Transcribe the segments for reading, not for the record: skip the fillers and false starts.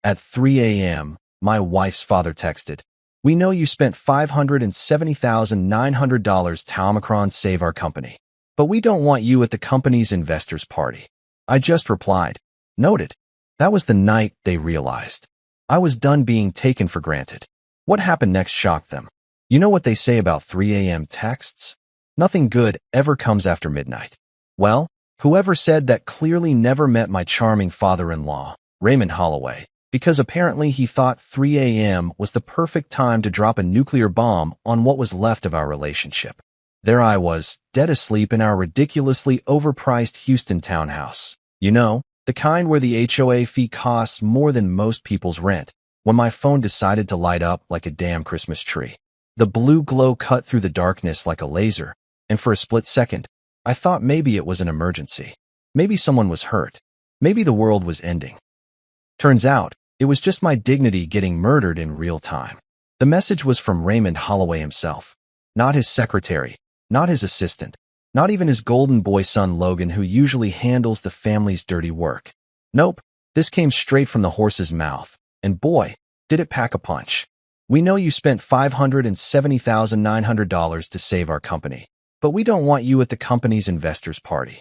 At 3 a.m., my wife's father texted, "We know you spent $570,900 to Omicron save our company, but we don't want you at the company's investors party." I just replied, "Noted." That was the night they realized. I was done being taken for granted. What happened next shocked them. You know what they say about 3 a.m. texts? Nothing good ever comes after midnight. Well, whoever said that clearly never met my charming father-in-law, Raymond Holloway, because apparently he thought 3 a.m. was the perfect time to drop a nuclear bomb on what was left of our relationship. There I was, dead asleep in our ridiculously overpriced Houston townhouse. You know, the kind where the HOA fee costs more than most people's rent, when my phone decided to light up like a damn Christmas tree. The blue glow cut through the darkness like a laser, and for a split second, I thought maybe it was an emergency. Maybe someone was hurt. Maybe the world was ending. Turns out, it was just my dignity getting murdered in real time. The message was from Raymond Holloway himself. Not his secretary, not his assistant, not even his golden boy son Logan, who usually handles the family's dirty work. Nope, this came straight from the horse's mouth, and boy, did it pack a punch. "We know you spent $570,900 to save our company, but we don't want you at the company's investors party."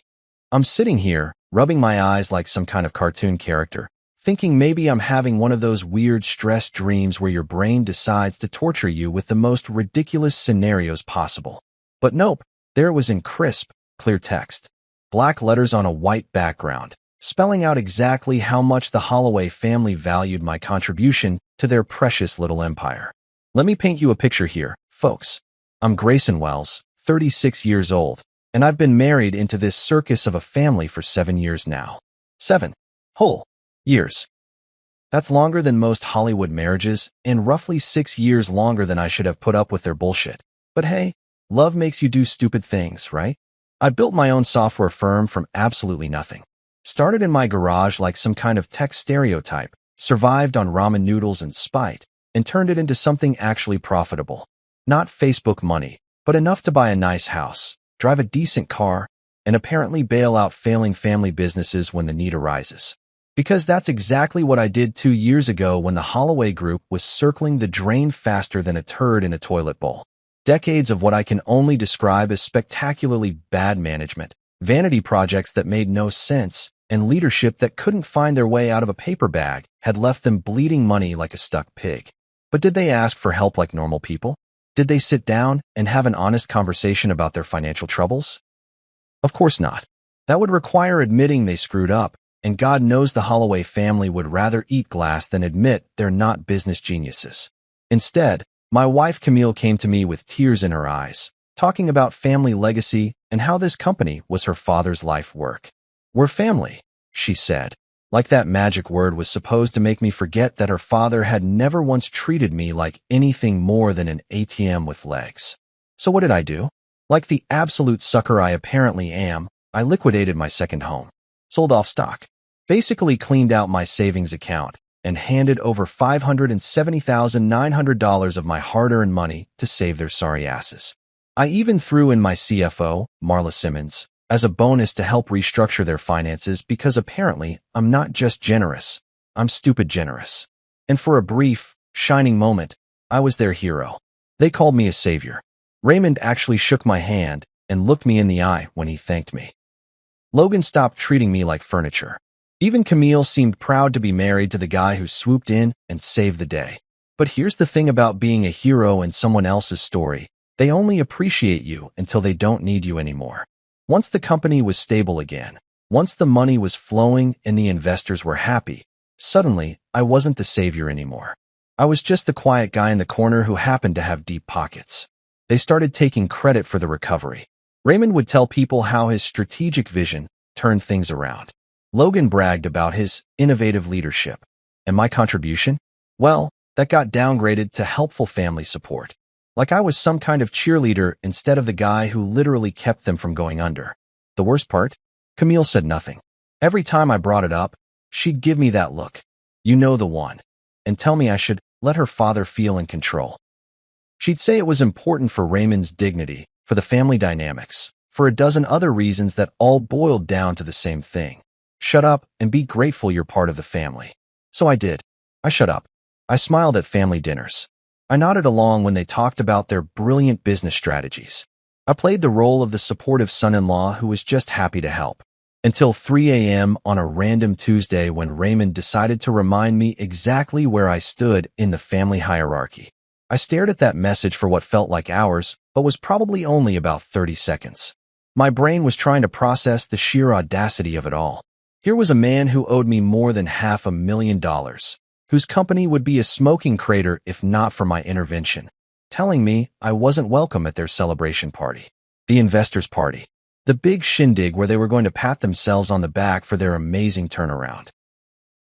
I'm sitting here, rubbing my eyes like some kind of cartoon character, thinking maybe I'm having one of those weird stress dreams where your brain decides to torture you with the most ridiculous scenarios possible. But nope, there it was in crisp, clear text. Black letters on a white background, spelling out exactly how much the Holloway family valued my contribution to their precious little empire. Let me paint you a picture here, folks. I'm Grayson Wells, 36 years old, and I've been married into this circus of a family for 7 years now. 7 whole years. That's longer than most Hollywood marriages, and roughly 6 years longer than I should have put up with their bullshit. But hey, love makes you do stupid things, right? I built my own software firm from absolutely nothing. Started in my garage like some kind of tech stereotype, survived on ramen noodles and spite, and turned it into something actually profitable. Not Facebook money, but enough to buy a nice house, drive a decent car, and apparently bail out failing family businesses when the need arises. Because that's exactly what I did 2 years ago when the Holloway Group was circling the drain faster than a turd in a toilet bowl. Decades of what I can only describe as spectacularly bad management, vanity projects that made no sense, and leadership that couldn't find their way out of a paper bag had left them bleeding money like a stuck pig. But did they ask for help like normal people? Did they sit down and have an honest conversation about their financial troubles? Of course not. That would require admitting they screwed up, and God knows the Holloway family would rather eat glass than admit they're not business geniuses. Instead, my wife Camille came to me with tears in her eyes, talking about family legacy and how this company was her father's life work. "We're family," she said, like that magic word was supposed to make me forget that her father had never once treated me like anything more than an ATM with legs. So what did I do? Like the absolute sucker I apparently am, I liquidated my second home, sold off stock, basically cleaned out my savings account, and handed over $570,900 of my hard-earned money to save their sorry asses. I even threw in my CFO, Marla Simmons, as a bonus to help restructure their finances because apparently I'm not just generous, I'm stupid generous. And for a brief, shining moment, I was their hero. They called me a savior. Raymond actually shook my hand and looked me in the eye when he thanked me. Logan stopped treating me like furniture. Even Camille seemed proud to be married to the guy who swooped in and saved the day. But here's the thing about being a hero in someone else's story. They only appreciate you until they don't need you anymore. Once the company was stable again, once the money was flowing and the investors were happy, suddenly I wasn't the savior anymore. I was just the quiet guy in the corner who happened to have deep pockets. They started taking credit for the recovery. Raymond would tell people how his strategic vision turned things around. Logan bragged about his innovative leadership. And my contribution? Well, that got downgraded to helpful family support. Like I was some kind of cheerleader instead of the guy who literally kept them from going under. The worst part? Camille said nothing. Every time I brought it up, she'd give me that look. You know the one. And tell me I should let her father feel in control. She'd say it was important for Raymond's dignity, for the family dynamics, for a dozen other reasons that all boiled down to the same thing. Shut up and be grateful you're part of the family. So I did. I shut up. I smiled at family dinners. I nodded along when they talked about their brilliant business strategies. I played the role of the supportive son-in-law who was just happy to help. Until 3 a.m. on a random Tuesday when Raymond decided to remind me exactly where I stood in the family hierarchy. I stared at that message for what felt like hours, but was probably only about 30 seconds. My brain was trying to process the sheer audacity of it all. Here was a man who owed me more than $500,000, whose company would be a smoking crater if not for my intervention, telling me I wasn't welcome at their celebration party. The investors' party. The big shindig where they were going to pat themselves on the back for their amazing turnaround.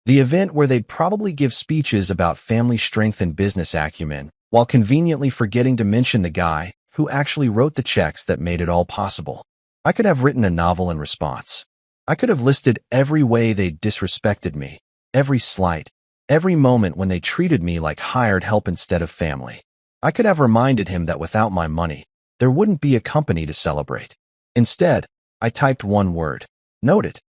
The event where they'd probably give speeches about family strength and business acumen, while conveniently forgetting to mention the guy who actually wrote the checks that made it all possible. I could have written a novel in response. I could have listed every way they disrespected me, every slight, every moment when they treated me like hired help instead of family. I could have reminded him that without my money, there wouldn't be a company to celebrate. Instead, I typed one word: noted.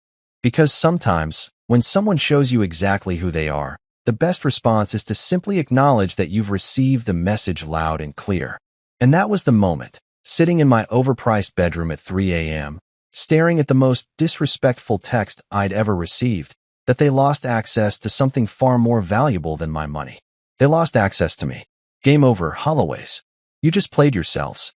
Because sometimes, when someone shows you exactly who they are, the best response is to simply acknowledge that you've received the message loud and clear. And that was the moment, sitting in my overpriced bedroom at 3 a.m., staring at the most disrespectful text I'd ever received, that they lost access to something far more valuable than my money. They lost access to me. Game over, Holloways. You just played yourselves.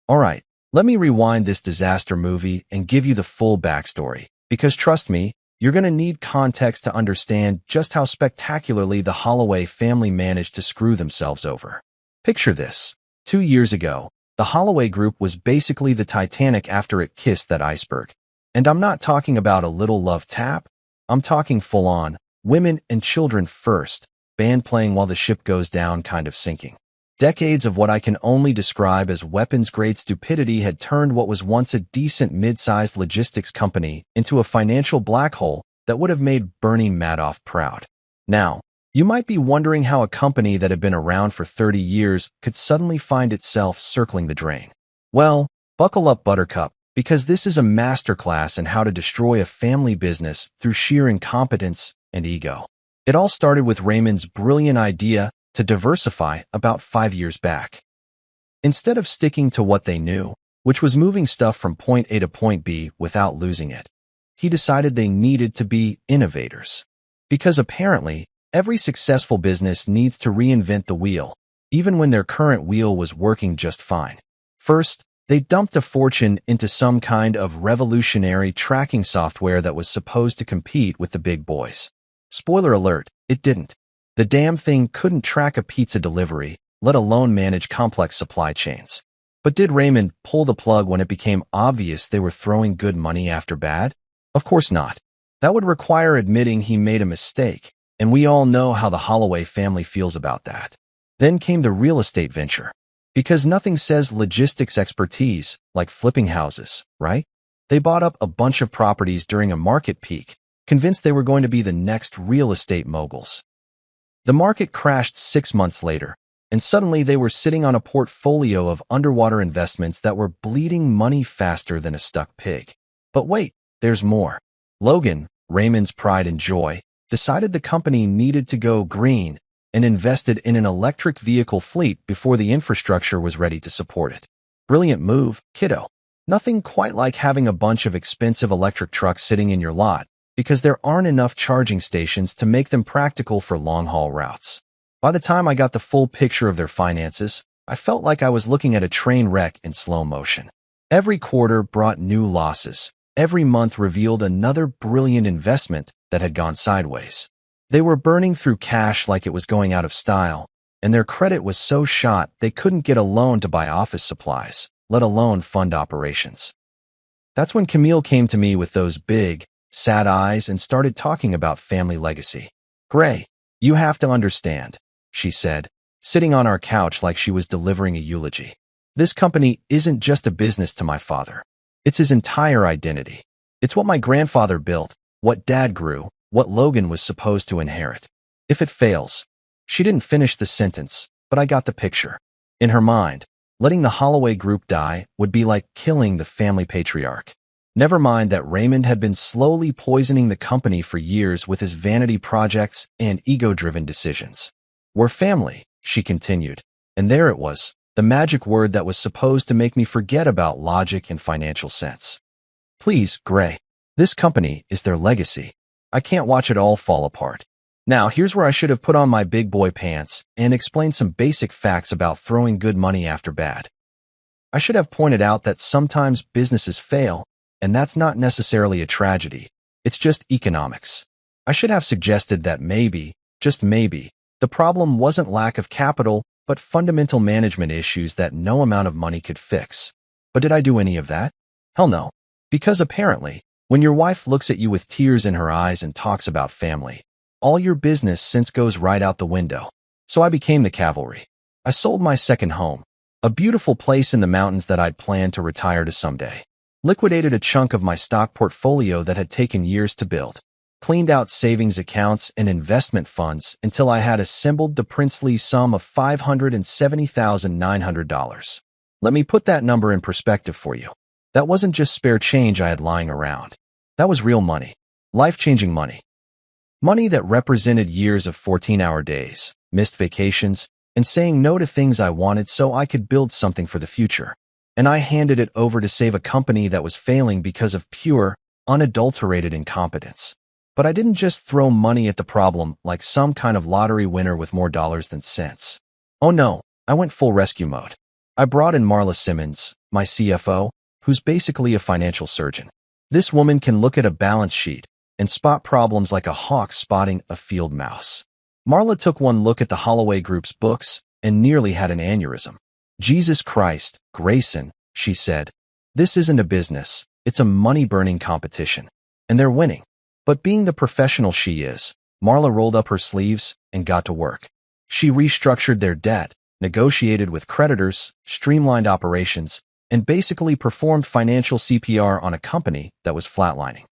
All right, let me rewind this disaster movie and give you the full backstory, because trust me, you're going to need context to understand just how spectacularly the Holloway family managed to screw themselves over. Picture this. 2 years ago, the Holloway Group was basically the Titanic after it kissed that iceberg. And I'm not talking about a little love tap. I'm talking full-on, women and children first, band playing while the ship goes down kind of sinking. Decades of what I can only describe as weapons-grade stupidity had turned what was once a decent mid-sized logistics company into a financial black hole that would have made Bernie Madoff proud. Now, you might be wondering how a company that had been around for 30 years could suddenly find itself circling the drain. Well, buckle up, Buttercup, because this is a masterclass in how to destroy a family business through sheer incompetence and ego. It all started with Raymond's brilliant idea to diversify about 5 years back. Instead of sticking to what they knew, which was moving stuff from point A to point B without losing it, he decided they needed to be innovators. Because apparently, every successful business needs to reinvent the wheel, even when their current wheel was working just fine. First, they dumped a fortune into some kind of revolutionary tracking software that was supposed to compete with the big boys. Spoiler alert, it didn't. The damn thing couldn't track a pizza delivery, let alone manage complex supply chains. But did Raymond pull the plug when it became obvious they were throwing good money after bad? Of course not. That would require admitting he made a mistake, and we all know how the Holloway family feels about that. Then came the real estate venture. Because nothing says logistics expertise like flipping houses, right? They bought up a bunch of properties during a market peak, convinced they were going to be the next real estate moguls. The market crashed 6 months later, and suddenly they were sitting on a portfolio of underwater investments that were bleeding money faster than a stuck pig. But wait, there's more. Logan, Raymond's pride and joy, decided the company needed to go green and invested in an electric vehicle fleet before the infrastructure was ready to support it. Brilliant move, kiddo. Nothing quite like having a bunch of expensive electric trucks sitting in your lot, because there aren't enough charging stations to make them practical for long-haul routes. By the time I got the full picture of their finances, I felt like I was looking at a train wreck in slow motion. Every quarter brought new losses. Every month revealed another brilliant investment that had gone sideways. They were burning through cash like it was going out of style, and their credit was so shot they couldn't get a loan to buy office supplies, let alone fund operations. That's when Camille came to me with those big, sad eyes and started talking about family legacy. "Gray, you have to understand," she said, sitting on our couch like she was delivering a eulogy. "This company isn't just a business to my father. It's his entire identity. It's what my grandfather built, what Dad grew, what Logan was supposed to inherit. If it fails..." She didn't finish the sentence, but I got the picture. In her mind, letting the Holloway Group die would be like killing the family patriarch. Never mind that Raymond had been slowly poisoning the company for years with his vanity projects and ego-driven decisions. We're family, she continued, and there it was, the magic word that was supposed to make me forget about logic and financial sense. Please, Gray. This company is their legacy. I can't watch it all fall apart. Now, here's where I should have put on my big boy pants and explained some basic facts about throwing good money after bad. I should have pointed out that sometimes businesses fail, and that's not necessarily a tragedy. It's just economics. I should have suggested that maybe, just maybe, the problem wasn't lack of capital, but fundamental management issues that no amount of money could fix. But did I do any of that? Hell no. Because apparently, when your wife looks at you with tears in her eyes and talks about family, all your business sense goes right out the window. So I became the cavalry. I sold my second home, a beautiful place in the mountains that I'd planned to retire to someday. Liquidated a chunk of my stock portfolio that had taken years to build. Cleaned out savings accounts and investment funds until I had assembled the princely sum of $570,900. Let me put that number in perspective for you. That wasn't just spare change I had lying around. That was real money. Life-changing money. Money that represented years of 14-hour days, missed vacations, and saying no to things I wanted so I could build something for the future. And I handed it over to save a company that was failing because of pure, unadulterated incompetence. But I didn't just throw money at the problem like some kind of lottery winner with more dollars than sense. Oh no, I went full rescue mode. I brought in Marla Simmons, my CFO, who's basically a financial surgeon. This woman can look at a balance sheet and spot problems like a hawk spotting a field mouse. Marla took one look at the Holloway Group's books and nearly had an aneurysm. Jesus Christ, Grayson, she said. This isn't a business, it's a money-burning competition. And they're winning. But being the professional she is, Marla rolled up her sleeves and got to work. She restructured their debt, negotiated with creditors, streamlined operations, and basically performed financial CPR on a company that was flatlining.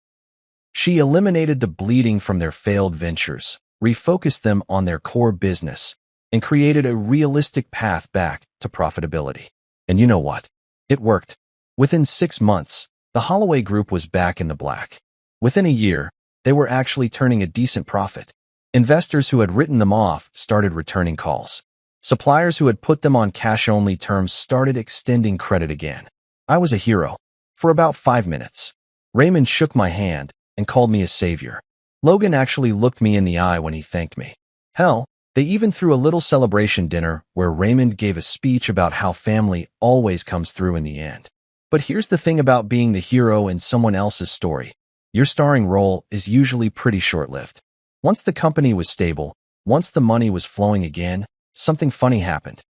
She eliminated the bleeding from their failed ventures, refocused them on their core business, and created a realistic path back to profitability. And you know what? It worked. Within 6 months, the Holloway Group was back in the black. Within a year, they were actually turning a decent profit. Investors who had written them off started returning calls. Suppliers who had put them on cash-only terms started extending credit again. I was a hero. For about 5 minutes. Raymond shook my hand and called me a savior. Logan actually looked me in the eye when he thanked me. Hell, they even threw a little celebration dinner where Raymond gave a speech about how family always comes through in the end. But here's the thing about being the hero in someone else's story. Your starring role is usually pretty short-lived. Once the company was stable, once the money was flowing again, something funny happened.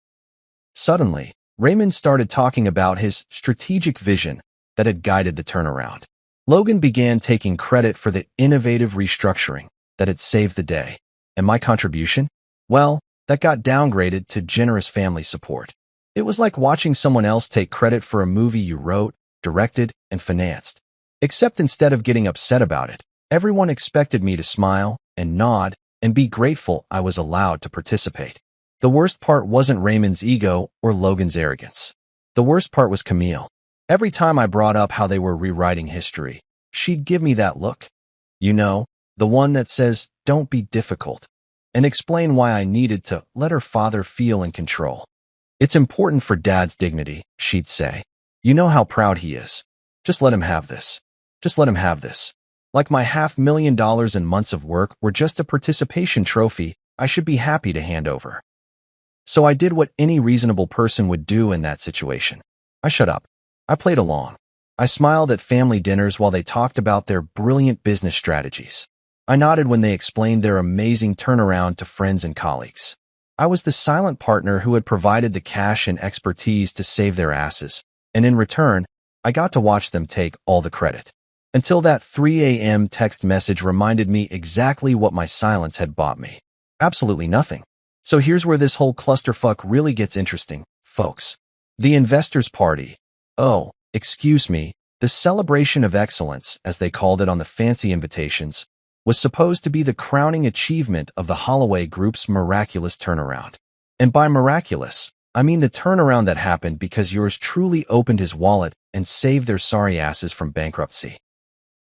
Suddenly, Raymond started talking about his strategic vision that had guided the turnaround. Logan began taking credit for the innovative restructuring that had saved the day. And my contribution? Well, that got downgraded to generous family support. It was like watching someone else take credit for a movie you wrote, directed, and financed. Except instead of getting upset about it, everyone expected me to smile and nod and be grateful I was allowed to participate. The worst part wasn't Raymond's ego or Logan's arrogance. The worst part was Camille. Every time I brought up how they were rewriting history, she'd give me that look. You know, the one that says, don't be difficult, and explain why I needed to let her father feel in control. It's important for Dad's dignity, she'd say. You know how proud he is. Just let him have this. Just let him have this. Like my $500,000 in months of work were just a participation trophy I should be happy to hand over. So I did what any reasonable person would do in that situation. I shut up. I played along. I smiled at family dinners while they talked about their brilliant business strategies. I nodded when they explained their amazing turnaround to friends and colleagues. I was the silent partner who had provided the cash and expertise to save their asses, and in return, I got to watch them take all the credit. Until that 3 a.m. text message reminded me exactly what my silence had bought me. Absolutely nothing. So here's where this whole clusterfuck really gets interesting, folks. The investors' party. Oh, excuse me, the celebration of excellence, as they called it on the fancy invitations, was supposed to be the crowning achievement of the Holloway Group's miraculous turnaround. And by miraculous, I mean the turnaround that happened because yours truly opened his wallet and saved their sorry asses from bankruptcy.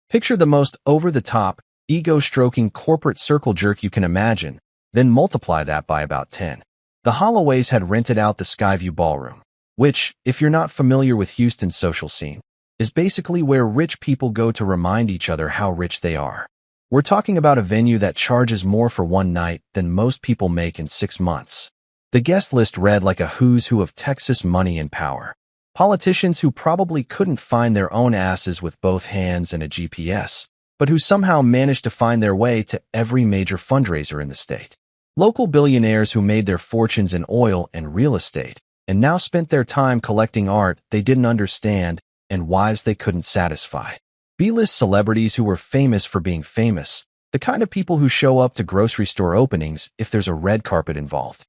Picture the most over-the-top, ego-stroking corporate circle jerk you can imagine, then multiply that by about 10. The Holloways had rented out the Skyview Ballroom, which, if you're not familiar with Houston's social scene, is basically where rich people go to remind each other how rich they are. We're talking about a venue that charges more for one night than most people make in 6 months. The guest list read like a who's who of Texas money and power. Politicians who probably couldn't find their own asses with both hands and a GPS, but who somehow managed to find their way to every major fundraiser in the state. Local billionaires who made their fortunes in oil and real estate, and now spent their time collecting art they didn't understand and wives they couldn't satisfy. B-list celebrities who were famous for being famous, the kind of people who show up to grocery store openings if there's a red carpet involved.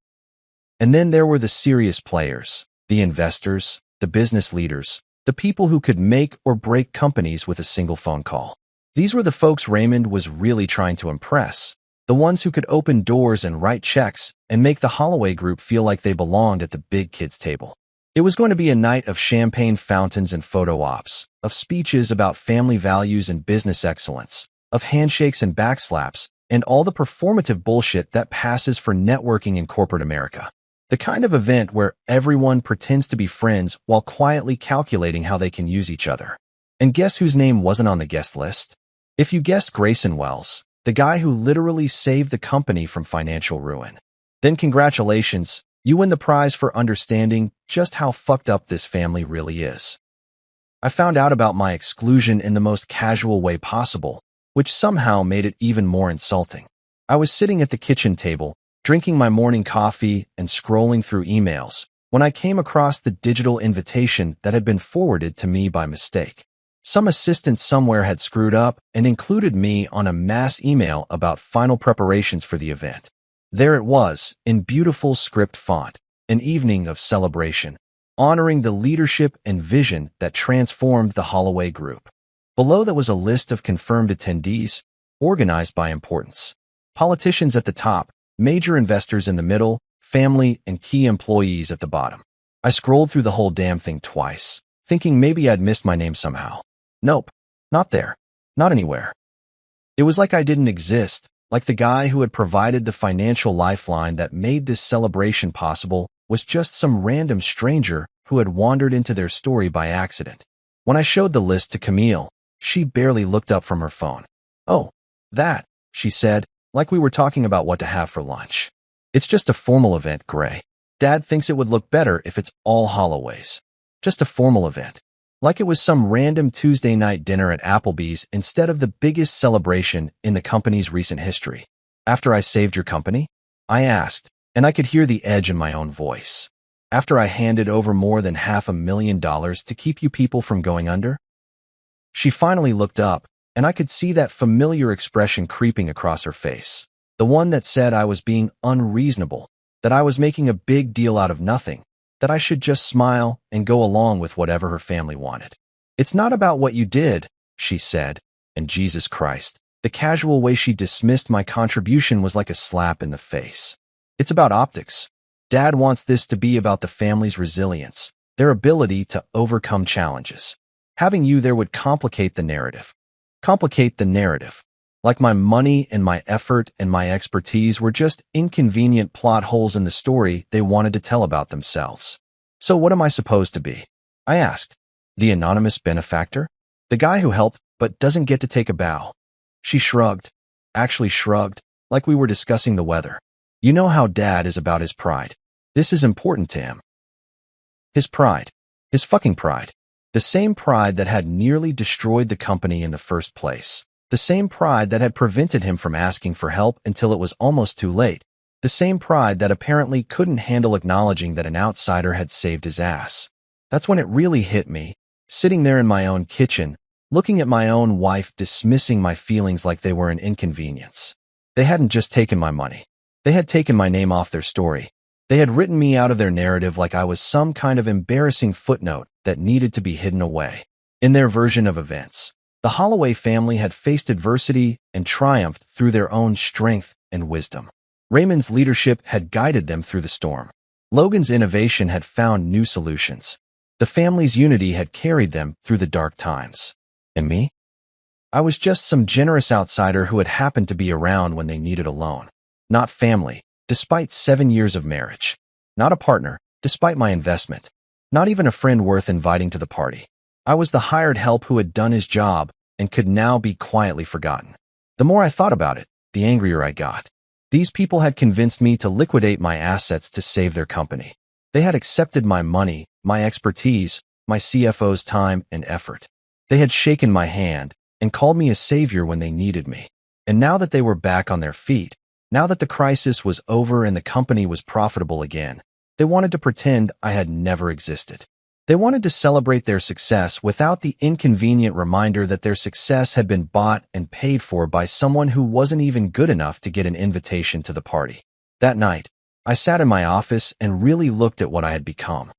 And then there were the serious players, the investors, the business leaders, the people who could make or break companies with a single phone call. These were the folks Raymond was really trying to impress, the ones who could open doors and write checks and make the Holloway Group feel like they belonged at the big kids' table. It was going to be a night of champagne fountains and photo ops, of speeches about family values and business excellence, of handshakes and backslaps, and all the performative bullshit that passes for networking in corporate America. The kind of event where everyone pretends to be friends while quietly calculating how they can use each other. And guess whose name wasn't on the guest list? If you guessed Grayson Wells, the guy who literally saved the company from financial ruin, then congratulations, you win the prize for understanding just how fucked up this family really is. I found out about my exclusion in the most casual way possible, which somehow made it even more insulting. I was sitting at the kitchen table, drinking my morning coffee and scrolling through emails, when I came across the digital invitation that had been forwarded to me by mistake. Some assistant somewhere had screwed up and included me on a mass email about final preparations for the event. There it was, in beautiful script font, an evening of celebration, honoring the leadership and vision that transformed the Holloway Group. Below that was a list of confirmed attendees, organized by importance. Politicians at the top, major investors in the middle, family and key employees at the bottom. I scrolled through the whole damn thing twice, thinking maybe I'd missed my name somehow. Nope, not there, not anywhere. It was like I didn't exist, like the guy who had provided the financial lifeline that made this celebration possible was just some random stranger who had wandered into their story by accident. When I showed the list to Camille, she barely looked up from her phone. "Oh, that," she said, like we were talking about what to have for lunch. "It's just a formal event, Gray. Dad thinks it would look better if it's all Holloways. Just a formal event. Like it was some random Tuesday night dinner at Applebee's instead of the biggest celebration in the company's recent history." "After I saved your company?" I asked, and I could hear the edge in my own voice. "After I handed over more than $500,000 to keep you people from going under?" She finally looked up, and I could see that familiar expression creeping across her face. The one that said I was being unreasonable, that I was making a big deal out of nothing, that I should just smile and go along with whatever her family wanted. "It's not about what you did," she said, and Jesus Christ, the casual way she dismissed my contribution was like a slap in the face. "It's about optics. Dad wants this to be about the family's resilience, their ability to overcome challenges. Having you there would complicate the narrative. Complicate the narrative. Like my money and my effort and my expertise were just inconvenient plot holes in the story they wanted to tell about themselves. So what am I supposed to be?" I asked. "The anonymous benefactor? The guy who helped but doesn't get to take a bow?" She shrugged. Actually shrugged, like we were discussing the weather. "You know how Dad is about his pride. This is important to him." His pride. His fucking pride. The same pride that had nearly destroyed the company in the first place. The same pride that had prevented him from asking for help until it was almost too late. The same pride that apparently couldn't handle acknowledging that an outsider had saved his ass. That's when it really hit me, sitting there in my own kitchen, looking at my own wife dismissing my feelings like they were an inconvenience. They hadn't just taken my money. They had taken my name off their story. They had written me out of their narrative like I was some kind of embarrassing footnote that needed to be hidden away. In their version of events, the Holloway family had faced adversity and triumphed through their own strength and wisdom. Raymond's leadership had guided them through the storm. Logan's innovation had found new solutions. The family's unity had carried them through the dark times. And me? I was just some generous outsider who had happened to be around when they needed a loan. Not family, despite 7 years of marriage. Not a partner, despite my investment. Not even a friend worth inviting to the party. I was the hired help who had done his job and could now be quietly forgotten. The more I thought about it, the angrier I got. These people had convinced me to liquidate my assets to save their company. They had accepted my money, my expertise, my CFO's time and effort. They had shaken my hand and called me a savior when they needed me. And now that they were back on their feet, now that the crisis was over and the company was profitable again, they wanted to pretend I had never existed. They wanted to celebrate their success without the inconvenient reminder that their success had been bought and paid for by someone who wasn't even good enough to get an invitation to the party. That night, I sat in my office and really looked at what I had become.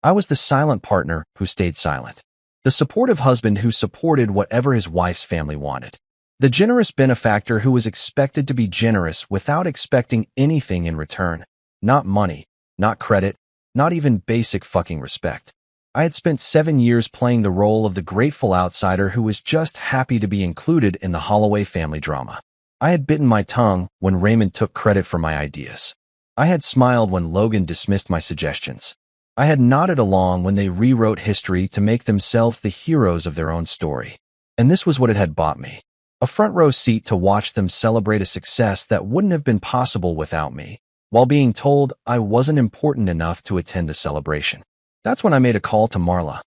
I was the silent partner who stayed silent. The supportive husband who supported whatever his wife's family wanted. The generous benefactor who was expected to be generous without expecting anything in return. Not money, not credit, not even basic fucking respect. I had spent 7 years playing the role of the grateful outsider who was just happy to be included in the Holloway family drama. I had bitten my tongue when Raymond took credit for my ideas. I had smiled when Logan dismissed my suggestions. I had nodded along when they rewrote history to make themselves the heroes of their own story. And this was what it had bought me. A front row seat to watch them celebrate a success that wouldn't have been possible without me, while being told I wasn't important enough to attend the celebration. That's when I made a call to Marla.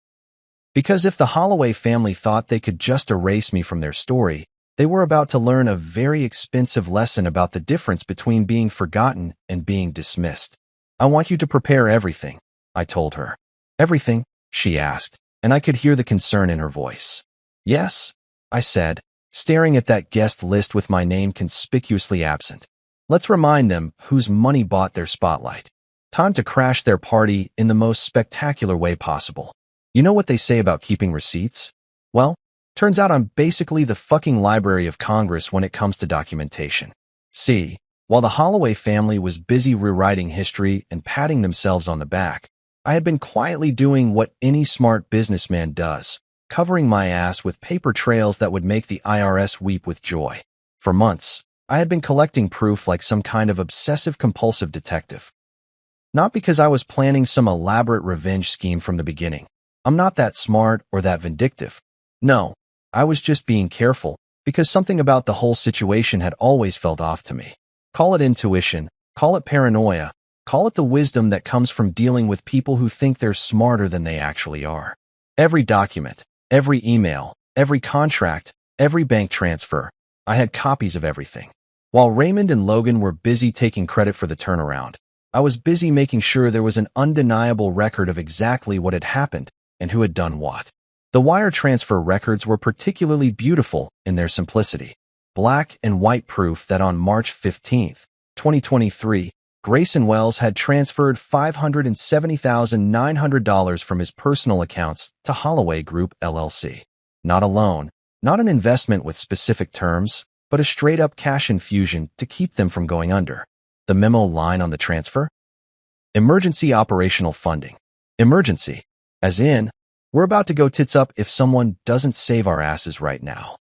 Because if the Holloway family thought they could just erase me from their story, they were about to learn a very expensive lesson about the difference between being forgotten and being dismissed. I want you to prepare everything, I told her. Everything? She asked, and I could hear the concern in her voice. Yes, I said, staring at that guest list with my name conspicuously absent. Let's remind them whose money bought their spotlight. Time to crash their party in the most spectacular way possible. You know what they say about keeping receipts? Well, turns out I'm basically the fucking Library of Congress when it comes to documentation. See, while the Holloway family was busy rewriting history and patting themselves on the back, I had been quietly doing what any smart businessman does, covering my ass with paper trails that would make the IRS weep with joy. For months, I had been collecting proof like some kind of obsessive-compulsive detective. Not because I was planning some elaborate revenge scheme from the beginning. I'm not that smart or that vindictive. No, I was just being careful because something about the whole situation had always felt off to me. Call it intuition, call it paranoia, call it the wisdom that comes from dealing with people who think they're smarter than they actually are. Every document, every email, every contract, every bank transfer, I had copies of everything. While Raymond and Logan were busy taking credit for the turnaround, I was busy making sure there was an undeniable record of exactly what had happened and who had done what. The wire transfer records were particularly beautiful in their simplicity. Black and white proof that on March 15, 2023, Grayson Wells had transferred $570,900 from his personal accounts to Holloway Group LLC. Not a loan, not an investment with specific terms, but a straight-up cash infusion to keep them from going under. The memo line on the transfer? Emergency operational funding. Emergency. As in, we're about to go tits up if someone doesn't save our asses right now.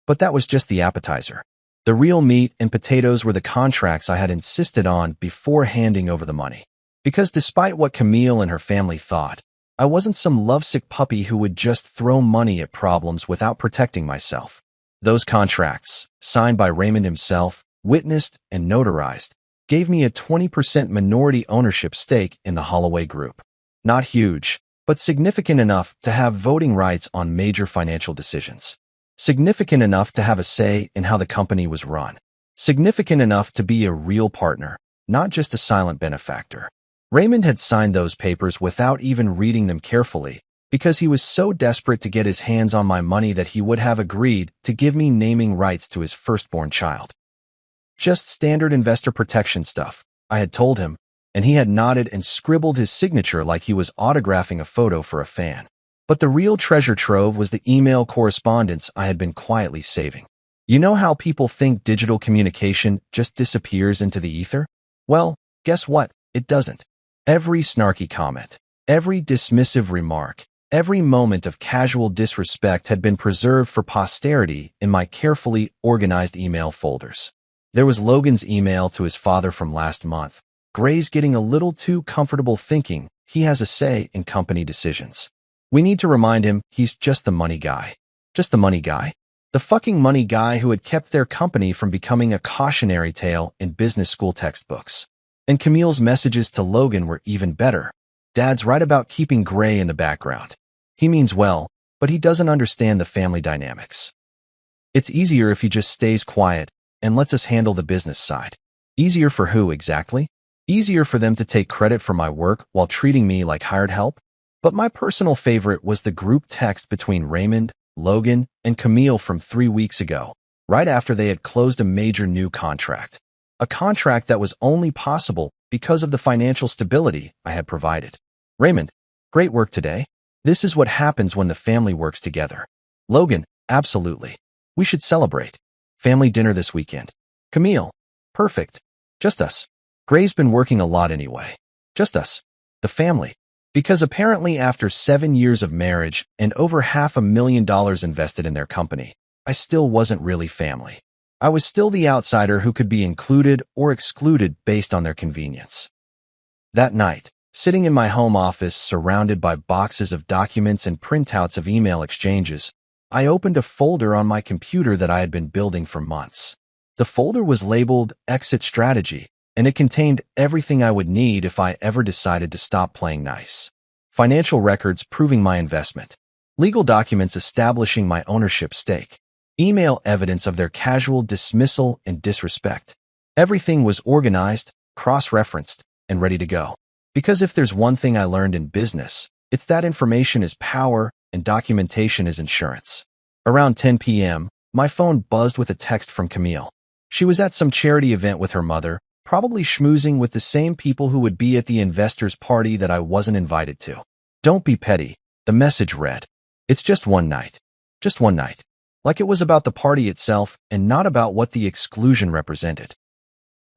But that was just the appetizer. The real meat and potatoes were the contracts I had insisted on before handing over the money. Because despite what Camille and her family thought, I wasn't some lovesick puppy who would just throw money at problems without protecting myself. Those contracts, signed by Raymond himself, witnessed and notarized, gave me a 20% minority ownership stake in the Holloway Group. Not huge, but significant enough to have voting rights on major financial decisions. Significant enough to have a say in how the company was run. Significant enough to be a real partner, not just a silent benefactor. Raymond had signed those papers without even reading them carefully, because he was so desperate to get his hands on my money that he would have agreed to give me naming rights to his firstborn child. Just standard investor protection stuff, I had told him, and he had nodded and scribbled his signature like he was autographing a photo for a fan. But the real treasure trove was the email correspondence I had been quietly saving. You know how people think digital communication just disappears into the ether? Well, guess what? It doesn't. Every snarky comment, every dismissive remark, every moment of casual disrespect had been preserved for posterity in my carefully organized email folders. There was Logan's email to his father from last month. Gray's getting a little too comfortable thinking he has a say in company decisions. We need to remind him he's just the money guy. Just the money guy? The fucking money guy who had kept their company from becoming a cautionary tale in business school textbooks. And Camille's messages to Logan were even better. Dad's right about keeping Gray in the background. He means well, but he doesn't understand the family dynamics. It's easier if he just stays quiet and lets us handle the business side. Easier for who exactly? Easier for them to take credit for my work while treating me like hired help? But my personal favorite was the group text between Raymond, Logan, and Camille from 3 weeks ago, right after they had closed a major new contract. A contract that was only possible because of the financial stability I had provided. Raymond, great work today. This is what happens when the family works together. Logan, absolutely. We should celebrate. Family dinner this weekend. Camille, perfect. Just us. Gray's been working a lot anyway. Just us. The family. Because apparently after 7 years of marriage and over $500,000 invested in their company, I still wasn't really family. I was still the outsider who could be included or excluded based on their convenience. That night, sitting in my home office surrounded by boxes of documents and printouts of email exchanges, I opened a folder on my computer that I had been building for months. The folder was labeled Exit Strategy, and it contained everything I would need if I ever decided to stop playing nice. Financial records proving my investment, legal documents establishing my ownership stake, email evidence of their casual dismissal and disrespect. Everything was organized, cross-referenced, and ready to go. Because if there's one thing I learned in business, it's that information is power and documentation is insurance. Around 10 p.m., my phone buzzed with a text from Camille. She was at some charity event with her mother, probably schmoozing with the same people who would be at the investors' party that I wasn't invited to. Don't be petty, the message read. It's just one night. Just one night. Like it was about the party itself and not about what the exclusion represented.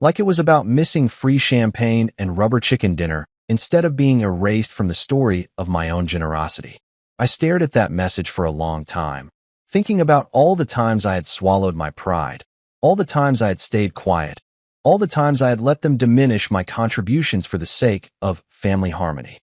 Like it was about missing free champagne and rubber chicken dinner instead of being erased from the story of my own generosity. I stared at that message for a long time, thinking about all the times I had swallowed my pride, all the times I had stayed quiet, all the times I had let them diminish my contributions for the sake of family harmony.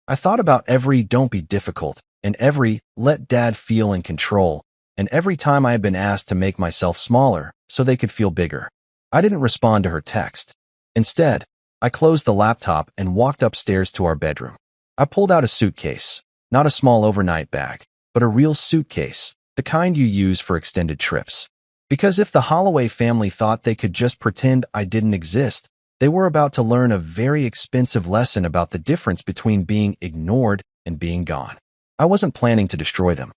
I thought about every "don't be difficult" and every "let dad feel in control," and every time I had been asked to make myself smaller so they could feel bigger. I didn't respond to her text. Instead, I closed the laptop and walked upstairs to our bedroom. I pulled out a suitcase, not a small overnight bag, but a real suitcase, the kind you use for extended trips. Because if the Holloway family thought they could just pretend I didn't exist, they were about to learn a very expensive lesson about the difference between being ignored and being gone. I wasn't planning to destroy them.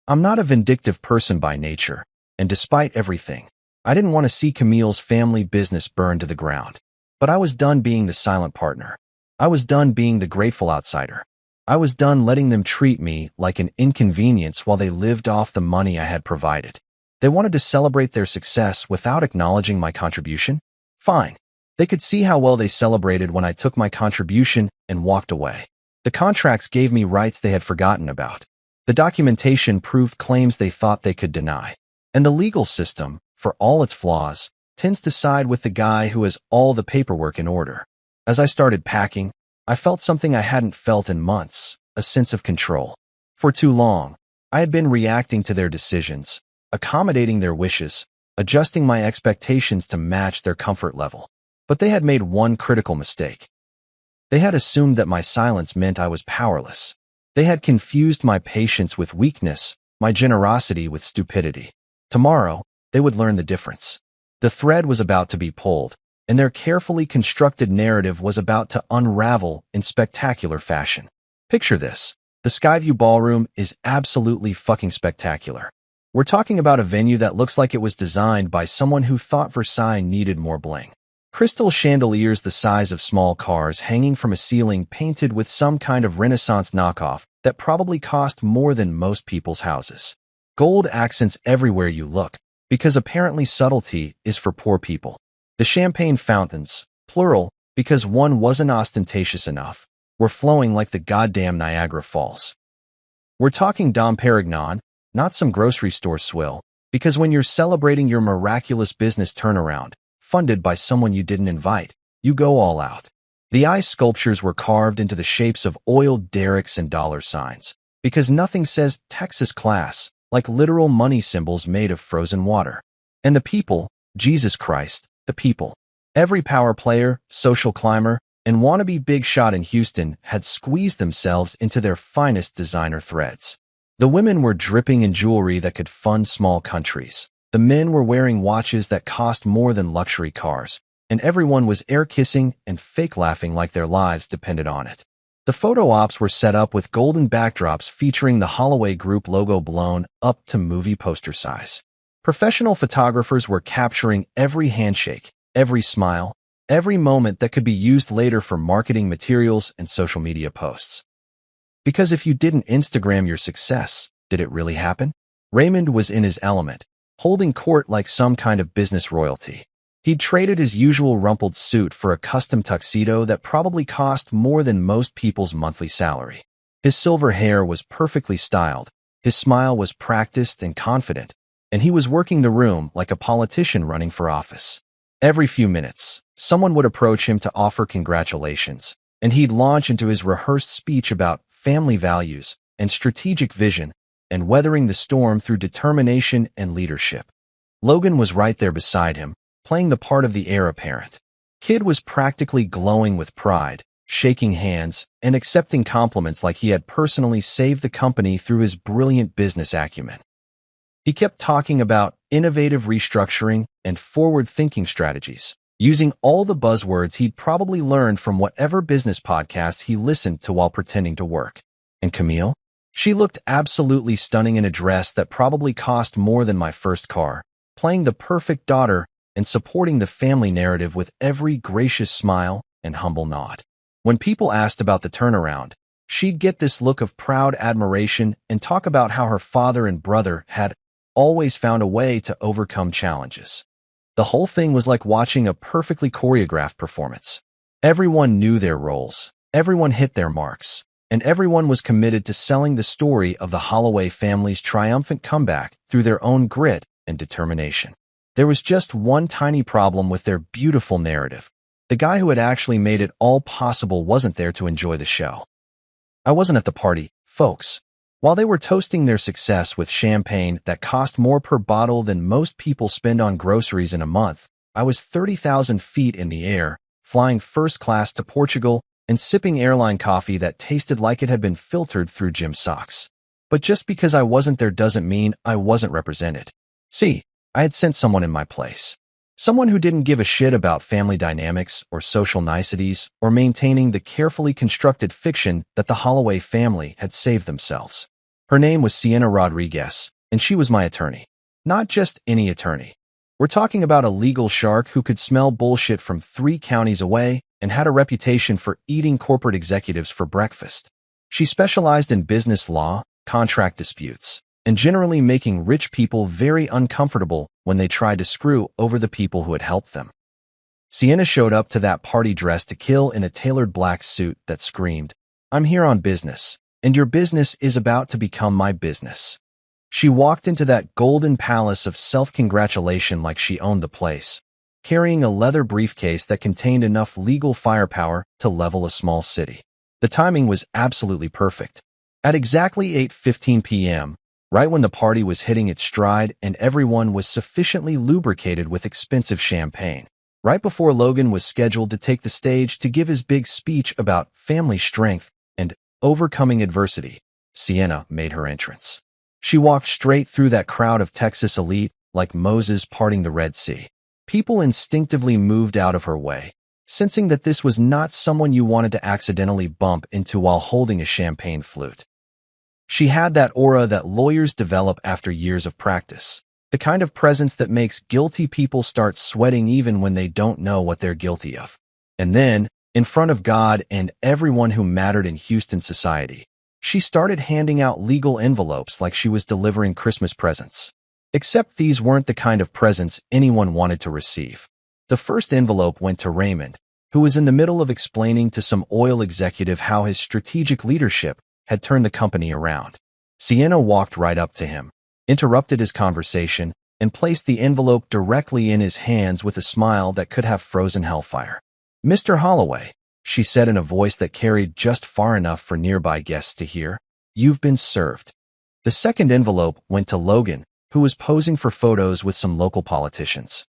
I'm not a vindictive person by nature, and despite everything, I didn't want to see Camille's family business burn to the ground. But I was done being the silent partner. I was done being the grateful outsider. I was done letting them treat me like an inconvenience while they lived off the money I had provided. They wanted to celebrate their success without acknowledging my contribution? Fine. They could see how well they celebrated when I took my contribution and walked away. The contracts gave me rights they had forgotten about. The documentation proved claims they thought they could deny. And the legal system, for all its flaws, tends to side with the guy who has all the paperwork in order. As I started packing, I felt something I hadn't felt in months, a sense of control. For too long, I had been reacting to their decisions, accommodating their wishes, adjusting my expectations to match their comfort level. But they had made one critical mistake. They had assumed that my silence meant I was powerless. They had confused my patience with weakness, my generosity with stupidity. Tomorrow, they would learn the difference. The thread was about to be pulled, and their carefully constructed narrative was about to unravel in spectacular fashion. Picture this. The Skyview Ballroom is absolutely fucking spectacular. We're talking about a venue that looks like it was designed by someone who thought Versailles needed more bling. Crystal chandeliers the size of small cars hanging from a ceiling painted with some kind of Renaissance knockoff that probably cost more than most people's houses. Gold accents everywhere you look, because apparently subtlety is for poor people. The champagne fountains, plural, because one wasn't ostentatious enough, were flowing like the goddamn Niagara Falls. We're talking Dom Perignon, not some grocery store swill, because when you're celebrating your miraculous business turnaround, funded by someone you didn't invite, you go all out. The ice sculptures were carved into the shapes of oiled derricks and dollar signs, because nothing says Texas class like literal money symbols made of frozen water. And the people, Jesus Christ, the people. Every power player, social climber, and wannabe big shot in Houston had squeezed themselves into their finest designer threads. The women were dripping in jewelry that could fund small countries. The men were wearing watches that cost more than luxury cars, and everyone was air-kissing and fake-laughing like their lives depended on it. The photo ops were set up with golden backdrops featuring the Holloway Group logo blown up to movie poster size. Professional photographers were capturing every handshake, every smile, every moment that could be used later for marketing materials and social media posts. Because if you didn't Instagram your success, did it really happen? Raymond was in his element, holding court like some kind of business royalty. He'd traded his usual rumpled suit for a custom tuxedo that probably cost more than most people's monthly salary. His silver hair was perfectly styled, his smile was practiced and confident, and he was working the room like a politician running for office. Every few minutes, someone would approach him to offer congratulations, and he'd launch into his rehearsed speech about family values and strategic vision and weathering the storm through determination and leadership. Logan was right there beside him, playing the part of the heir apparent. Kid was practically glowing with pride, shaking hands, and accepting compliments like he had personally saved the company through his brilliant business acumen. He kept talking about innovative restructuring and forward-thinking strategies, using all the buzzwords he'd probably learned from whatever business podcast he listened to while pretending to work. And Camille? She looked absolutely stunning in a dress that probably cost more than my first car, playing the perfect daughter and supporting the family narrative with every gracious smile and humble nod. When people asked about the turnaround, she'd get this look of proud admiration and talk about how her father and brother had always found a way to overcome challenges. The whole thing was like watching a perfectly choreographed performance. Everyone knew their roles, everyone hit their marks, and everyone was committed to selling the story of the Holloway family's triumphant comeback through their own grit and determination. There was just one tiny problem with their beautiful narrative. The guy who had actually made it all possible wasn't there to enjoy the show. I wasn't at the party, folks. While they were toasting their success with champagne that cost more per bottle than most people spend on groceries in a month, I was 30,000 feet in the air, flying first class to Portugal and sipping airline coffee that tasted like it had been filtered through gym socks. But just because I wasn't there doesn't mean I wasn't represented. See, I had sent someone in my place. Someone who didn't give a shit about family dynamics or social niceties or maintaining the carefully constructed fiction that the Holloway family had saved themselves. Her name was Sienna Rodriguez, and she was my attorney. Not just any attorney. We're talking about a legal shark who could smell bullshit from 3 counties away and had a reputation for eating corporate executives for breakfast. She specialized in business law, contract disputes, and generally making rich people very uncomfortable when they tried to screw over the people who had helped them. Sienna showed up to that party dressed to kill in a tailored black suit that screamed, "I'm here on business, and your business is about to become my business." She walked into that golden palace of self-congratulation like she owned the place, carrying a leather briefcase that contained enough legal firepower to level a small city. The timing was absolutely perfect. At exactly 8:15 p.m., right when the party was hitting its stride and everyone was sufficiently lubricated with expensive champagne, right before Logan was scheduled to take the stage to give his big speech about family strength and overcoming adversity, Sienna made her entrance. She walked straight through that crowd of Texas elite like Moses parting the Red Sea. People instinctively moved out of her way, sensing that this was not someone you wanted to accidentally bump into while holding a champagne flute. She had that aura that lawyers develop after years of practice, the kind of presence that makes guilty people start sweating even when they don't know what they're guilty of. And then, in front of God and everyone who mattered in Houston society, she started handing out legal envelopes like she was delivering Christmas presents. Except these weren't the kind of presents anyone wanted to receive. The first envelope went to Raymond, who was in the middle of explaining to some oil executive how his strategic leadership had turned the company around. Sienna walked right up to him, interrupted his conversation, and placed the envelope directly in his hands with a smile that could have frozen hellfire. "Mr. Holloway," she said in a voice that carried just far enough for nearby guests to hear, "you've been served." The second envelope went to Logan, who was posing for photos with some local politicians.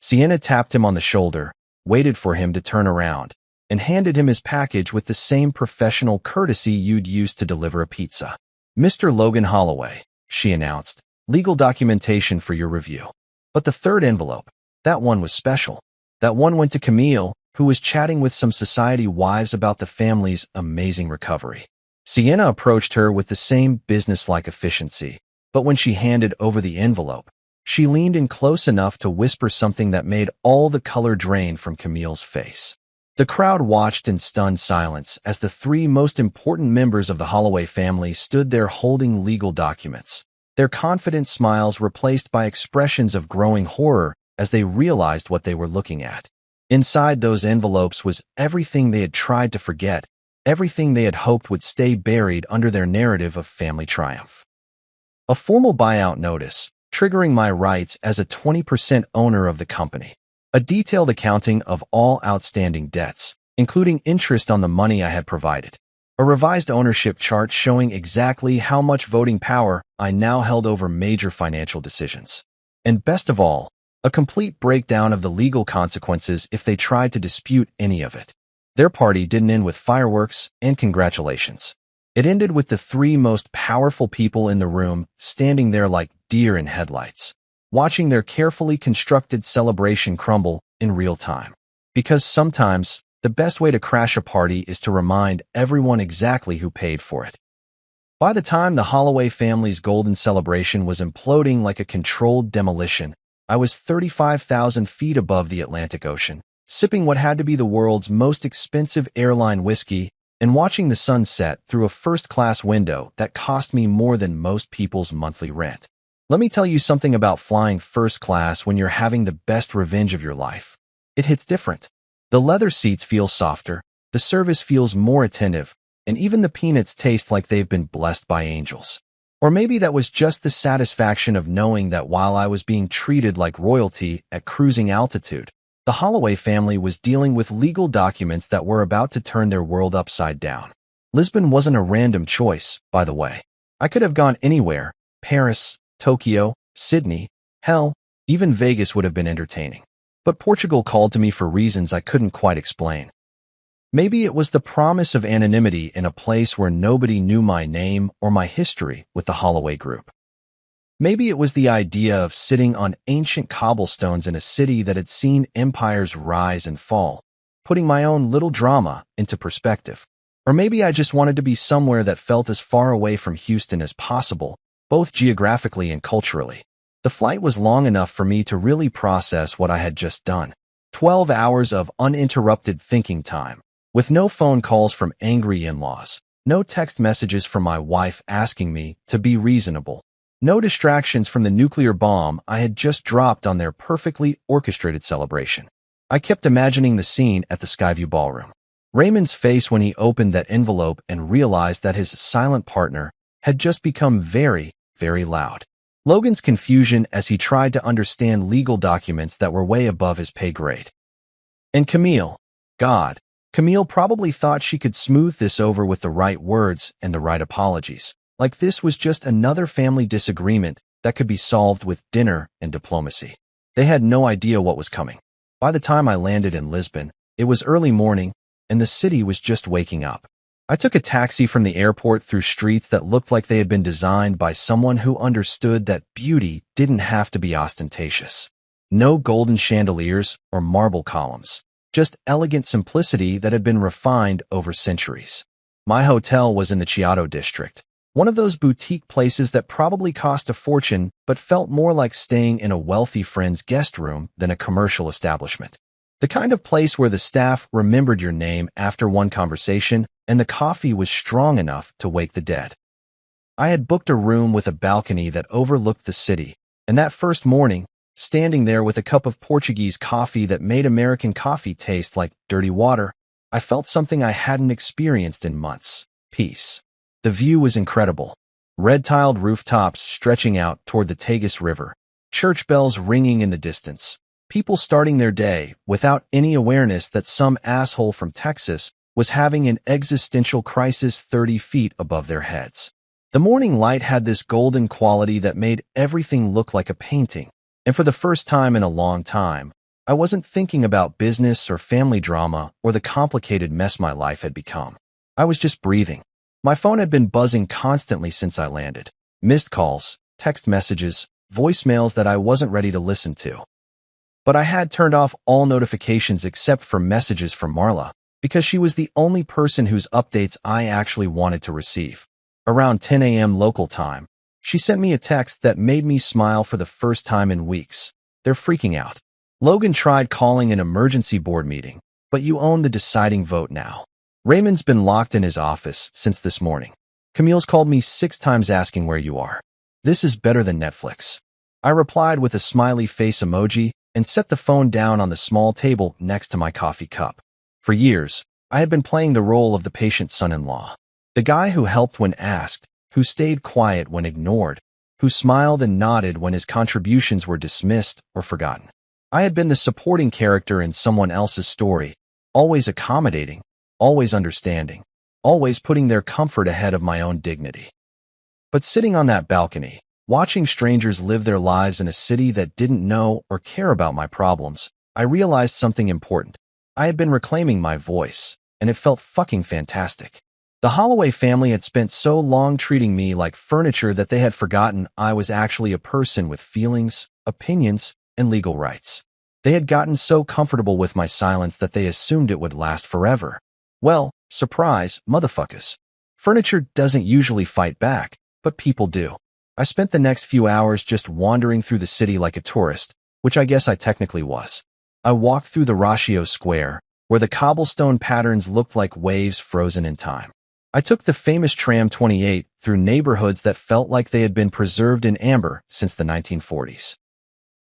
Sienna tapped him on the shoulder, waited for him to turn around, and handed him his package with the same professional courtesy you'd use to deliver a pizza. "Mr. Logan Holloway," she announced, "legal documentation for your review." But the third envelope, that one was special. That one went to Camille, who was chatting with some society wives about the family's amazing recovery. Sienna approached her with the same businesslike efficiency, but when she handed over the envelope, she leaned in close enough to whisper something that made all the color drain from Camille's face. The crowd watched in stunned silence as the three most important members of the Holloway family stood there holding legal documents, their confident smiles replaced by expressions of growing horror as they realized what they were looking at. Inside those envelopes was everything they had tried to forget, everything they had hoped would stay buried under their narrative of family triumph. A formal buyout notice, triggering my rights as a 20% owner of the company. A detailed accounting of all outstanding debts, including interest on the money I had provided. A revised ownership chart showing exactly how much voting power I now held over major financial decisions. And best of all, a complete breakdown of the legal consequences if they tried to dispute any of it. Their party didn't end with fireworks and congratulations. It ended with the three most powerful people in the room standing there like deer in headlights, watching their carefully constructed celebration crumble in real time. Because sometimes, the best way to crash a party is to remind everyone exactly who paid for it. By the time the Holloway family's golden celebration was imploding like a controlled demolition, I was 35,000 feet above the Atlantic Ocean, sipping what had to be the world's most expensive airline whiskey and watching the sun set through a first-class window that cost me more than most people's monthly rent. Let me tell you something about flying first class when you're having the best revenge of your life. It hits different. The leather seats feel softer, the service feels more attentive, and even the peanuts taste like they've been blessed by angels. Or maybe that was just the satisfaction of knowing that while I was being treated like royalty at cruising altitude, the Holloway family was dealing with legal documents that were about to turn their world upside down. Lisbon wasn't a random choice, by the way. I could have gone anywhere, Paris, Tokyo, Sydney, hell, even Vegas would have been entertaining. But Portugal called to me for reasons I couldn't quite explain. Maybe it was the promise of anonymity in a place where nobody knew my name or my history with the Holloway Group. Maybe it was the idea of sitting on ancient cobblestones in a city that had seen empires rise and fall, putting my own little drama into perspective. Or maybe I just wanted to be somewhere that felt as far away from Houston as possible, both geographically and culturally. The flight was long enough for me to really process what I had just done. 12 hours of uninterrupted thinking time, with no phone calls from angry in-laws, no text messages from my wife asking me to be reasonable, no distractions from the nuclear bomb I had just dropped on their perfectly orchestrated celebration. I kept imagining the scene at the Skyview Ballroom. Raymond's face when he opened that envelope and realized that his silent partner had just become very, very loud. Logan's confusion as he tried to understand legal documents that were way above his pay grade. And Camille, God, Camille probably thought she could smooth this over with the right words and the right apologies, like this was just another family disagreement that could be solved with dinner and diplomacy. They had no idea what was coming. By the time I landed in Lisbon, it was early morning, and the city was just waking up. I took a taxi from the airport through streets that looked like they had been designed by someone who understood that beauty didn't have to be ostentatious. No golden chandeliers or marble columns, just elegant simplicity that had been refined over centuries. My hotel was in the Chiato district, one of those boutique places that probably cost a fortune but felt more like staying in a wealthy friend's guest room than a commercial establishment. The kind of place where the staff remembered your name after one conversation and the coffee was strong enough to wake the dead. I had booked a room with a balcony that overlooked the city, and that first morning, standing there with a cup of Portuguese coffee that made American coffee taste like dirty water, I felt something I hadn't experienced in months: peace. The view was incredible. Red-tiled rooftops stretching out toward the Tagus River, church bells ringing in the distance, people starting their day without any awareness that some asshole from Texas was having an existential crisis 30 feet above their heads. The morning light had this golden quality that made everything look like a painting, and for the first time in a long time, I wasn't thinking about business or family drama or the complicated mess my life had become. I was just breathing. My phone had been buzzing constantly since I landed. Missed calls, text messages, voicemails that I wasn't ready to listen to. But I had turned off all notifications except for messages from Marla, because she was the only person whose updates I actually wanted to receive. Around 10 a.m. local time, she sent me a text that made me smile for the first time in weeks. They're freaking out. Logan tried calling an emergency board meeting, but you own the deciding vote now. Raymond's been locked in his office since this morning. Camille's called me 6 times asking where you are. This is better than Netflix. I replied with a smiley face emoji and set the phone down on the small table next to my coffee cup. For years, I had been playing the role of the patient son-in-law. The guy who helped when asked, who stayed quiet when ignored, who smiled and nodded when his contributions were dismissed or forgotten. I had been the supporting character in someone else's story, always accommodating, always understanding, always putting their comfort ahead of my own dignity. But sitting on that balcony, watching strangers live their lives in a city that didn't know or care about my problems, I realized something important. I had been reclaiming my voice, and it felt fucking fantastic. The Holloway family had spent so long treating me like furniture that they had forgotten I was actually a person with feelings, opinions, and legal rights. They had gotten so comfortable with my silence that they assumed it would last forever. Well, surprise, motherfuckers. Furniture doesn't usually fight back, but people do. I spent the next few hours just wandering through the city like a tourist, which I guess I technically was. I walked through the Ratio Square, where the cobblestone patterns looked like waves frozen in time. I took the famous tram 28 through neighborhoods that felt like they had been preserved in amber since the 1940s.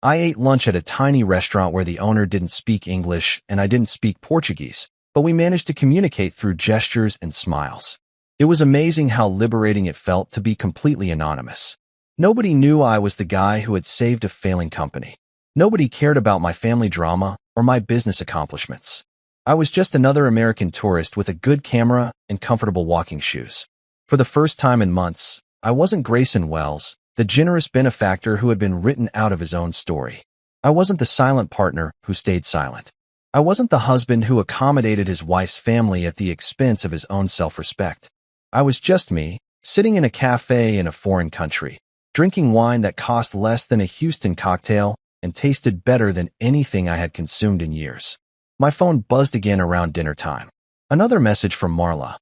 I ate lunch at a tiny restaurant where the owner didn't speak English and I didn't speak Portuguese, but we managed to communicate through gestures and smiles. It was amazing how liberating it felt to be completely anonymous. Nobody knew I was the guy who had saved a failing company. Nobody cared about my family drama or my business accomplishments. I was just another American tourist with a good camera and comfortable walking shoes. For the first time in months, I wasn't Grayson Wells, the generous benefactor who had been written out of his own story. I wasn't the silent partner who stayed silent. I wasn't the husband who accommodated his wife's family at the expense of his own self-respect. I was just me, sitting in a cafe in a foreign country, drinking wine that cost less than a Houston cocktail and tasted better than anything I had consumed in years. My phone buzzed again around dinner time. Another message from Marla.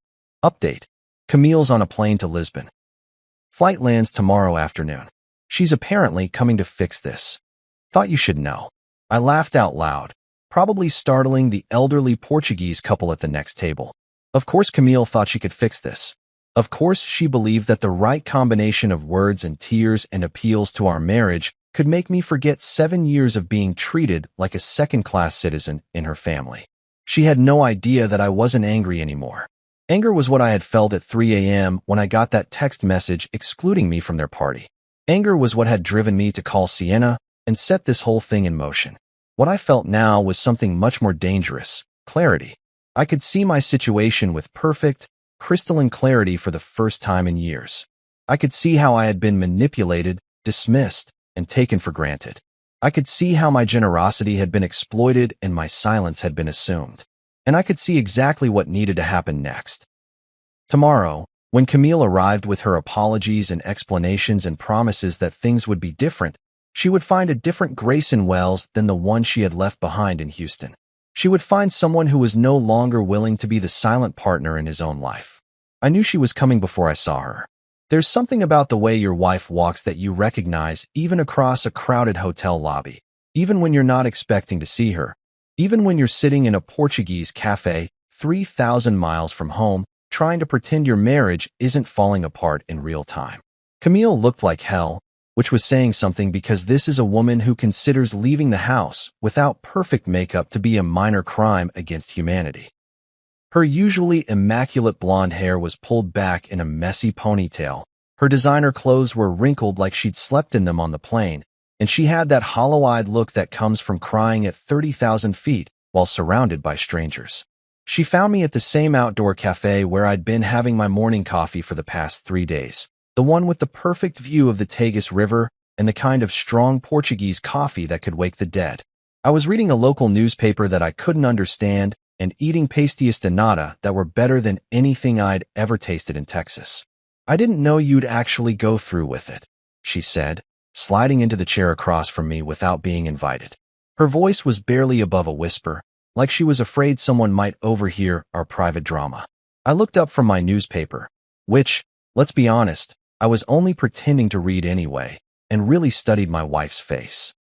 Update. Camille's on a plane to Lisbon. Flight lands tomorrow afternoon. She's apparently coming to fix this. Thought you should know. I laughed out loud, probably startling the elderly Portuguese couple at the next table. Of course Camille thought she could fix this. Of course she believed that the right combination of words and tears and appeals to our marriage could make me forget 7 years of being treated like a second-class citizen in her family. She had no idea that I wasn't angry anymore. Anger was what I had felt at 3 a.m. when I got that text message excluding me from their party. Anger was what had driven me to call Sienna and set this whole thing in motion. What I felt now was something much more dangerous: clarity. I could see my situation with perfect, crystalline clarity for the first time in years. I could see how I had been manipulated, dismissed, and taken for granted. I could see how my generosity had been exploited and my silence had been assumed. And I could see exactly what needed to happen next. Tomorrow, when Camille arrived with her apologies and explanations and promises that things would be different, she would find a different Grayson Wells than the one she had left behind in Houston. She would find someone who was no longer willing to be the silent partner in his own life. I knew she was coming before I saw her. There's something about the way your wife walks that you recognize even across a crowded hotel lobby, even when you're not expecting to see her, even when you're sitting in a Portuguese cafe 3,000 miles from home, trying to pretend your marriage isn't falling apart in real time. Camille looked like hell, which was saying something because this is a woman who considers leaving the house without perfect makeup to be a minor crime against humanity. Her usually immaculate blonde hair was pulled back in a messy ponytail. Her designer clothes were wrinkled like she'd slept in them on the plane, and she had that hollow-eyed look that comes from crying at 30,000 feet while surrounded by strangers. She found me at the same outdoor cafe where I'd been having my morning coffee for the past 3 days, the one with the perfect view of the Tagus River and the kind of strong Portuguese coffee that could wake the dead. I was reading a local newspaper that I couldn't understand and eating pastéis de nata that were better than anything I'd ever tasted in Texas. "I didn't know you'd actually go through with it," she said, sliding into the chair across from me without being invited. Her voice was barely above a whisper, like she was afraid someone might overhear our private drama. I looked up from my newspaper, which, let's be honest, I was only pretending to read anyway, and really studied my wife's face.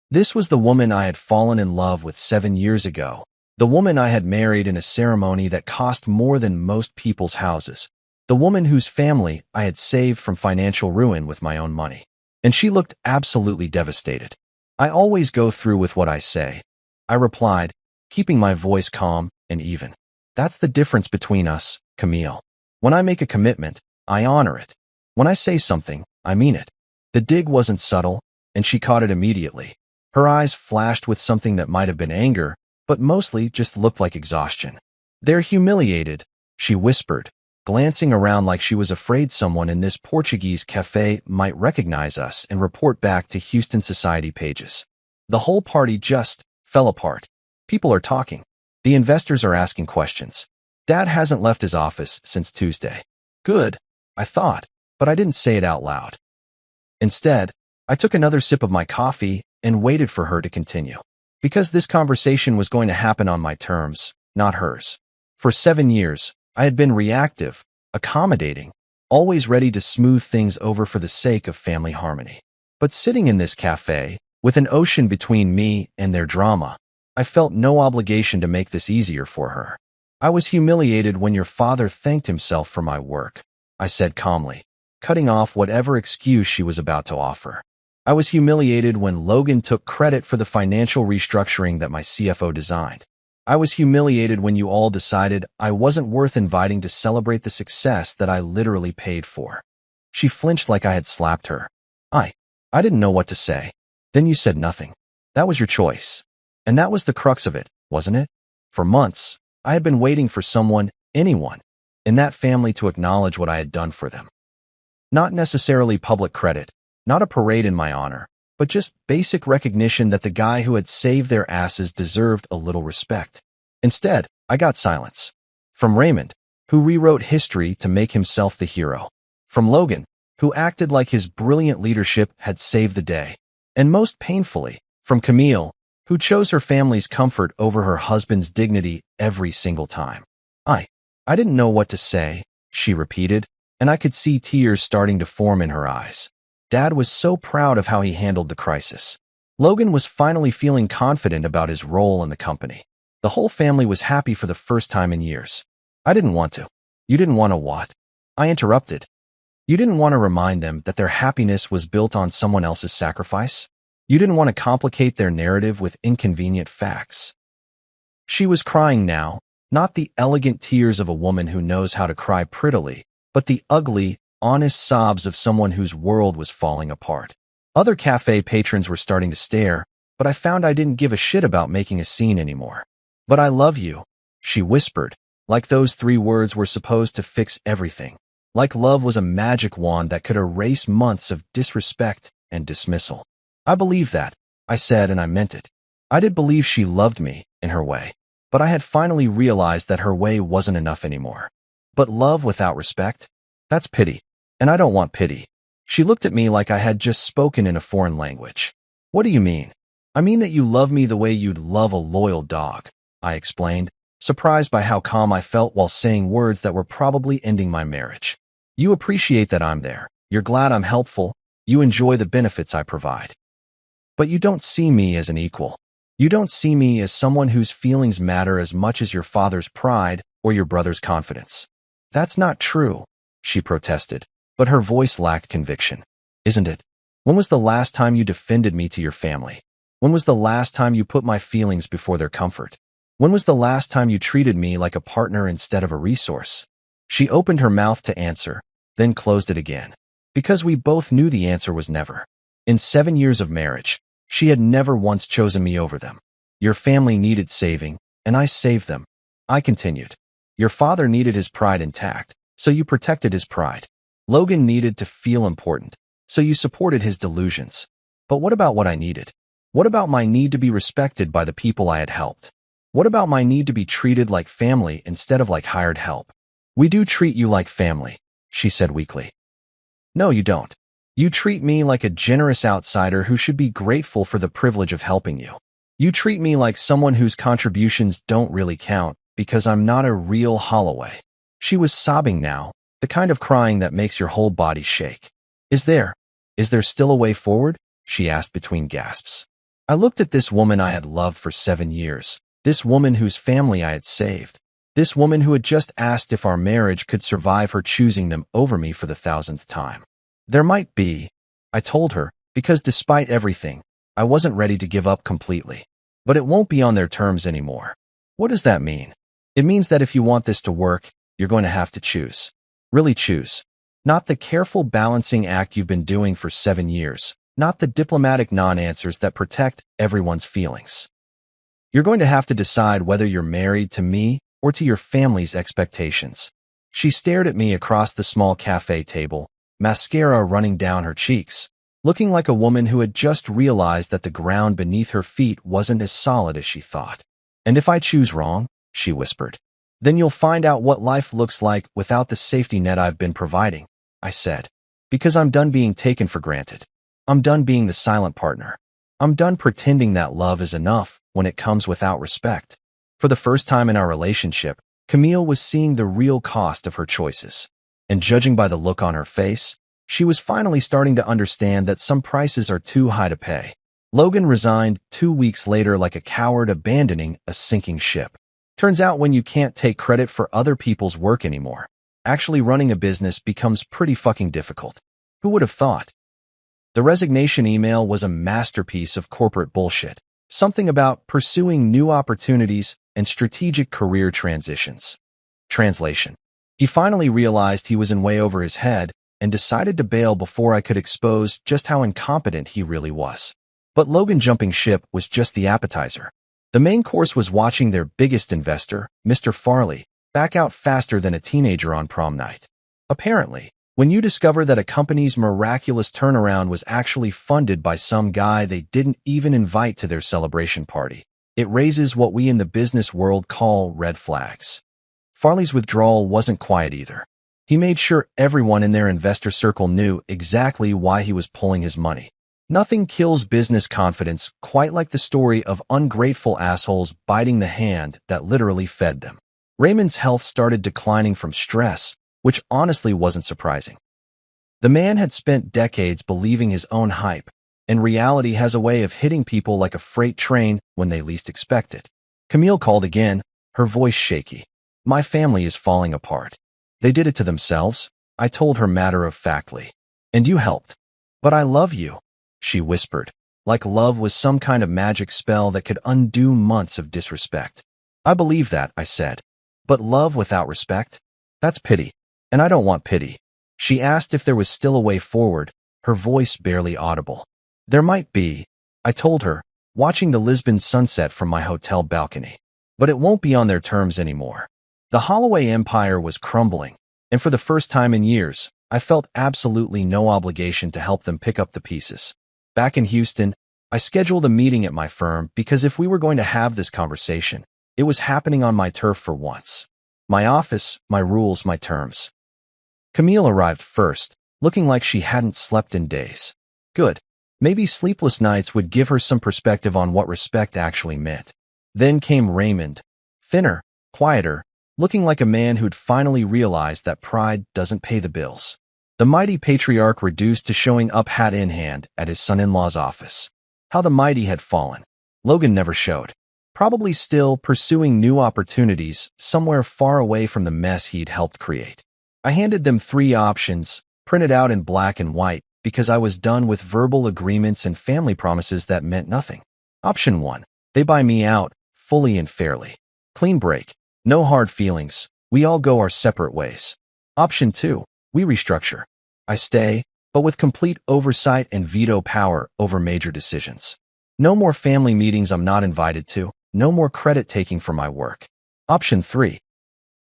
This was the woman I had fallen in love with 7 years ago, the woman I had married in a ceremony that cost more than most people's houses, the woman whose family I had saved from financial ruin with my own money. And she looked absolutely devastated. "I always go through with what I say," I replied, keeping my voice calm and even. "That's the difference between us, Camille. When I make a commitment, I honor it. When I say something, I mean it." The dig wasn't subtle, and she caught it immediately. Her eyes flashed with something that might have been anger, but mostly just looked like exhaustion. "They're humiliated," she whispered, glancing around like she was afraid someone in this Portuguese cafe might recognize us and report back to Houston Society pages. "The whole party just fell apart. People are talking. The investors are asking questions. Dad hasn't left his office since Tuesday." Good, I thought, but I didn't say it out loud. Instead, I took another sip of my coffee and waited for her to continue. Because this conversation was going to happen on my terms, not hers. For 7 years, I had been reactive, accommodating, always ready to smooth things over for the sake of family harmony. But sitting in this cafe, with an ocean between me and their drama, I felt no obligation to make this easier for her. "I was humiliated when your father thanked himself for my work," I said calmly, cutting off whatever excuse she was about to offer. "I was humiliated when Logan took credit for the financial restructuring that my CFO designed. I was humiliated when you all decided I wasn't worth inviting to celebrate the success that I literally paid for." She flinched like I had slapped her. I didn't know what to say. "Then you said nothing. That was your choice. And that was the crux of it, wasn't it? For months, I had been waiting for someone, anyone, in that family to acknowledge what I had done for them. Not necessarily public credit, not a parade in my honor, but just basic recognition that the guy who had saved their asses deserved a little respect. Instead, I got silence. From Raymond, who rewrote history to make himself the hero. From Logan, who acted like his brilliant leadership had saved the day. And most painfully, from Camille, who chose her family's comfort over her husband's dignity every single time. I didn't know what to say," she repeated, and I could see tears starting to form in her eyes. Dad was so proud of how he handled the crisis. Logan was finally feeling confident about his role in the company. The whole family was happy for the first time in years. "I didn't want to." "You didn't want to what?" I interrupted. "You didn't want to remind them that their happiness was built on someone else's sacrifice? You didn't want to complicate their narrative with inconvenient facts." She was crying now, not the elegant tears of a woman who knows how to cry prettily, but the ugly, honest sobs of someone whose world was falling apart. Other cafe patrons were starting to stare, but I found I didn't give a shit about making a scene anymore. "But I love you," she whispered, like those 3 words were supposed to fix everything. Like love was a magic wand that could erase months of disrespect and dismissal. "I believe that," I said, and I meant it. I did believe she loved me, in her way. But I had finally realized that her way wasn't enough anymore. But love without respect? That's pity. And I don't want pity. She looked at me like I had just spoken in a foreign language. "What do you mean?" "I mean that you love me the way you'd love a loyal dog," I explained, surprised by how calm I felt while saying words that were probably ending my marriage. "You appreciate that I'm there. You're glad I'm helpful. You enjoy the benefits I provide. But you don't see me as an equal. You don't see me as someone whose feelings matter as much as your father's pride or your brother's confidence." "That's not true," she protested, but her voice lacked conviction. "Isn't it? When was the last time you defended me to your family? When was the last time you put my feelings before their comfort? When was the last time you treated me like a partner instead of a resource? She opened her mouth to answer, then closed it again. Because we both knew the answer was never. In 7 years of marriage, she had never once chosen me over them. Your family needed saving, and I saved them. I continued. Your father needed his pride intact, so you protected his pride. Logan needed to feel important, so you supported his delusions. But what about what I needed? What about my need to be respected by the people I had helped? What about my need to be treated like family instead of like hired help? We do treat you like family, she said weakly. No, you don't. You treat me like a generous outsider who should be grateful for the privilege of helping you. You treat me like someone whose contributions don't really count because I'm not a real Holloway. She was sobbing now, the kind of crying that makes your whole body shake. Is there still a way forward? She asked between gasps. I looked at this woman I had loved for 7 years, this woman whose family I had saved, this woman who had just asked if our marriage could survive her choosing them over me for the 1000th time. There might be, I told her, because despite everything, I wasn't ready to give up completely. But it won't be on their terms anymore. What does that mean? It means that if you want this to work, you're going to have to choose. Really choose. Not the careful balancing act you've been doing for 7 years. Not the diplomatic non-answers that protect everyone's feelings. You're going to have to decide whether you're married to me or to your family's expectations. She stared at me across the small cafe table, mascara running down her cheeks, looking like a woman who had just realized that the ground beneath her feet wasn't as solid as she thought. And if I choose wrong, she whispered, then you'll find out what life looks like without the safety net I've been providing, I said. Because I'm done being taken for granted. I'm done being the silent partner. I'm done pretending that love is enough when it comes without respect. For the first time in our relationship, Camille was seeing the real cost of her choices. And judging by the look on her face, she was finally starting to understand that some prices are too high to pay. Logan resigned 2 weeks later like a coward abandoning a sinking ship. Turns out when you can't take credit for other people's work anymore, actually running a business becomes pretty fucking difficult. Who would have thought? The resignation email was a masterpiece of corporate bullshit. Something about pursuing new opportunities and strategic career transitions. Translation. He finally realized he was in way over his head and decided to bail before I could expose just how incompetent he really was. But Logan jumping ship was just the appetizer. The main course was watching their biggest investor, Mr. Farley, back out faster than a teenager on prom night. Apparently, when you discover that a company's miraculous turnaround was actually funded by some guy they didn't even invite to their celebration party, it raises what we in the business world call red flags. Farley's withdrawal wasn't quiet either. He made sure everyone in their investor circle knew exactly why he was pulling his money. Nothing kills business confidence quite like the story of ungrateful assholes biting the hand that literally fed them. Raymond's health started declining from stress, which honestly wasn't surprising. The man had spent decades believing his own hype, and reality has a way of hitting people like a freight train when they least expect it. Camille called again, her voice shaky. My family is falling apart. They did it to themselves, I told her matter-of-factly. And you helped. But I love you, she whispered, like love was some kind of magic spell that could undo months of disrespect. I believe that, I said. But love without respect? That's pity. And I don't want pity. She asked if there was still a way forward, her voice barely audible. There might be, I told her, watching the Lisbon sunset from my hotel balcony. But it won't be on their terms anymore. The Holloway empire was crumbling, and for the first time in years, I felt absolutely no obligation to help them pick up the pieces. Back in Houston, I scheduled a meeting at my firm because if we were going to have this conversation, it was happening on my turf for once. My office, my rules, my terms. Camille arrived first, looking like she hadn't slept in days. Good. Maybe sleepless nights would give her some perspective on what respect actually meant. Then came Raymond, thinner, quieter, looking like a man who'd finally realized that pride doesn't pay the bills. The mighty patriarch reduced to showing up hat in hand at his son-in-law's office. How the mighty had fallen. Logan never showed. Probably still pursuing new opportunities somewhere far away from the mess he'd helped create. I handed them 3 options, printed out in black and white, because I was done with verbal agreements and family promises that meant nothing. Option 1. They buy me out, fully and fairly. Clean break. No hard feelings. We all go our separate ways. Option 2. We restructure. I stay, but with complete oversight and veto power over major decisions. No more family meetings I'm not invited to. No more credit taking for my work. Option 3.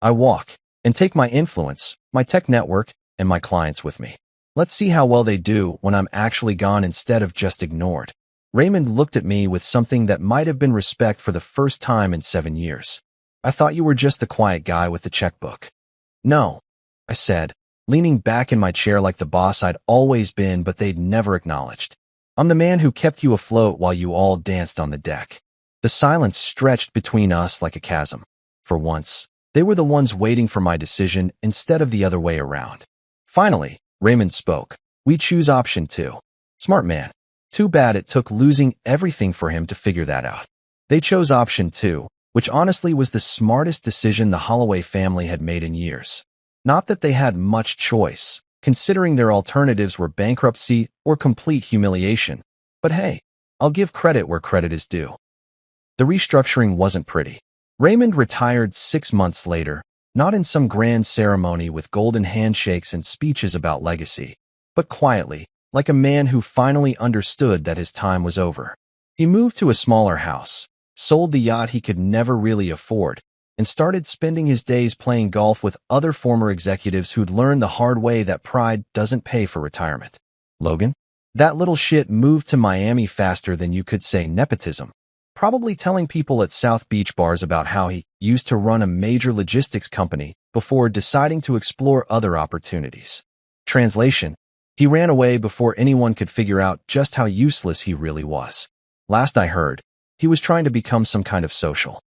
I walk and take my influence, my tech network, and my clients with me. Let's see how well they do when I'm actually gone instead of just ignored. Raymond looked at me with something that might have been respect for the first time in 7 years. I thought you were just the quiet guy with the checkbook. No, I said, leaning back in my chair like the boss I'd always been but they'd never acknowledged. I'm the man who kept you afloat while you all danced on the deck. The silence stretched between us like a chasm. For once, they were the ones waiting for my decision instead of the other way around. Finally, Raymond spoke. We choose option 2. Smart man. Too bad it took losing everything for him to figure that out. They chose option 2, which honestly was the smartest decision the Holloway family had made in years. Not that they had much choice, considering their alternatives were bankruptcy or complete humiliation. But hey, I'll give credit where credit is due. The restructuring wasn't pretty. Raymond retired 6 months later, not in some grand ceremony with golden handshakes and speeches about legacy, but quietly, like a man who finally understood that his time was over. He moved to a smaller house, sold the yacht he could never really afford, and started spending his days playing golf with other former executives who'd learned the hard way that pride doesn't pay for retirement. Logan? That little shit moved to Miami faster than you could say nepotism, probably telling people at South Beach bars about how he used to run a major logistics company before deciding to explore other opportunities. Translation: he ran away before anyone could figure out just how useless he really was. Last I heard, he was trying to become some kind of social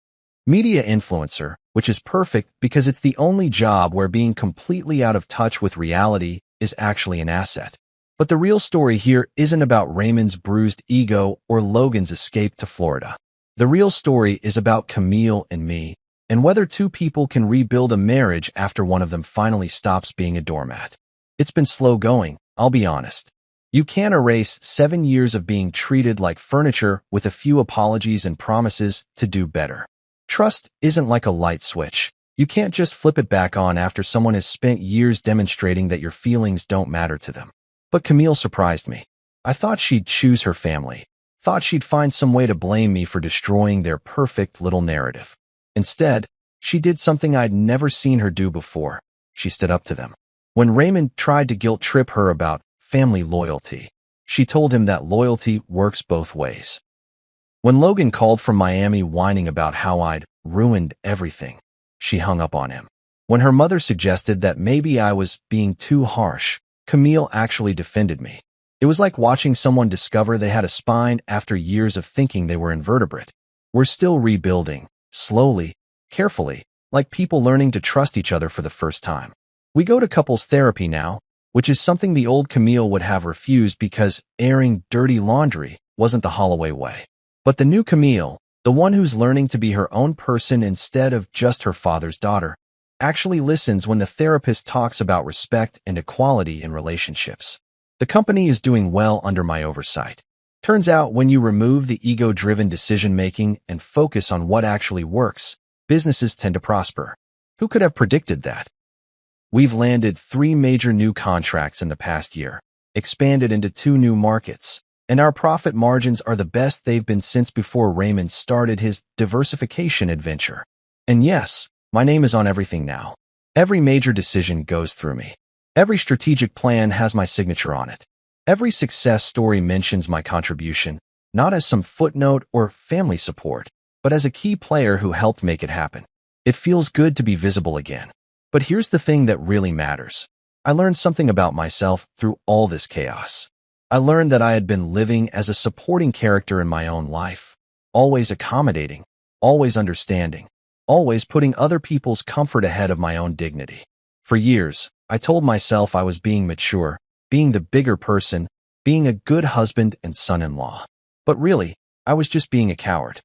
media influencer, which is perfect because it's the only job where being completely out of touch with reality is actually an asset. But the real story here isn't about Raymond's bruised ego or Logan's escape to Florida. The real story is about Camille and me, and whether two people can rebuild a marriage after one of them finally stops being a doormat. It's been slow going, I'll be honest. You can't erase 7 years of being treated like furniture with a few apologies and promises to do better. Trust isn't like a light switch. You can't just flip it back on after someone has spent years demonstrating that your feelings don't matter to them. But Camille surprised me. I thought she'd choose her family. Thought she'd find some way to blame me for destroying their perfect little narrative. Instead, she did something I'd never seen her do before. She stood up to them. When Raymond tried to guilt-trip her about family loyalty, she told him that loyalty works both ways. When Logan called from Miami whining about how I'd ruined everything, she hung up on him. When her mother suggested that maybe I was being too harsh, Camille actually defended me. It was like watching someone discover they had a spine after years of thinking they were invertebrate. We're still rebuilding, slowly, carefully, like people learning to trust each other for the first time. We go to couples therapy now, which is something the old Camille would have refused because airing dirty laundry wasn't the Holloway way. But the new Camille, the one who's learning to be her own person instead of just her father's daughter, actually listens when the therapist talks about respect and equality in relationships. The company is doing well under my oversight. Turns out when you remove the ego-driven decision-making and focus on what actually works, businesses tend to prosper. Who could have predicted that? We've landed 3 major new contracts in the past year, expanded into 2 new markets, and our profit margins are the best they've been since before Raymond started his diversification adventure. And yes, my name is on everything now. Every major decision goes through me. Every strategic plan has my signature on it. Every success story mentions my contribution, not as some footnote or family support, but as a key player who helped make it happen. It feels good to be visible again. But here's the thing that really matters. I learned something about myself through all this chaos. I learned that I had been living as a supporting character in my own life, always accommodating, always understanding, always putting other people's comfort ahead of my own dignity. For years, I told myself I was being mature, being the bigger person, being a good husband and son-in-law. But really, I was just being a coward.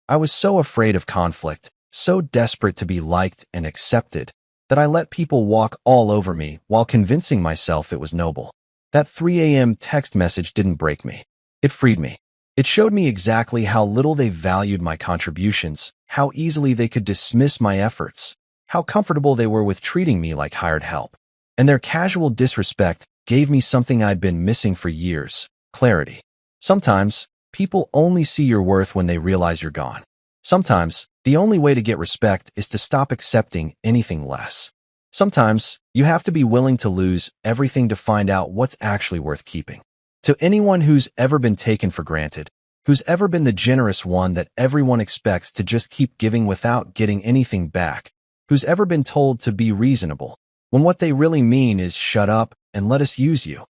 I was so afraid of conflict, so desperate to be liked and accepted, that I let people walk all over me while convincing myself it was noble. That 3 a.m. text message didn't break me. It freed me. It showed me exactly how little they valued my contributions, how easily they could dismiss my efforts, how comfortable they were with treating me like hired help. And their casual disrespect gave me something I'd been missing for years: clarity. Sometimes, people only see your worth when they realize you're gone. Sometimes, the only way to get respect is to stop accepting anything less. Sometimes, you have to be willing to lose everything to find out what's actually worth keeping. To anyone who's ever been taken for granted, who's ever been the generous one that everyone expects to just keep giving without getting anything back, who's ever been told to be reasonable, when what they really mean is shut up and let us use you,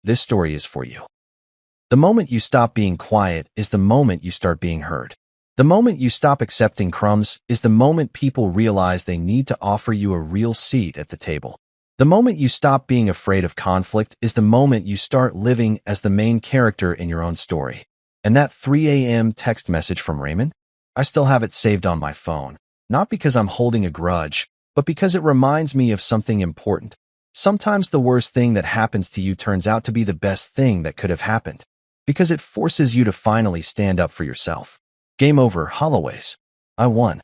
this story is for you. The moment you stop being quiet is the moment you start being heard. The moment you stop accepting crumbs is the moment people realize they need to offer you a real seat at the table. The moment you stop being afraid of conflict is the moment you start living as the main character in your own story. And that 3 a.m. text message from Raymond? I still have it saved on my phone, not because I'm holding a grudge, but because it reminds me of something important. Sometimes the worst thing that happens to you turns out to be the best thing that could have happened, because it forces you to finally stand up for yourself. Game over, Holloways. I won.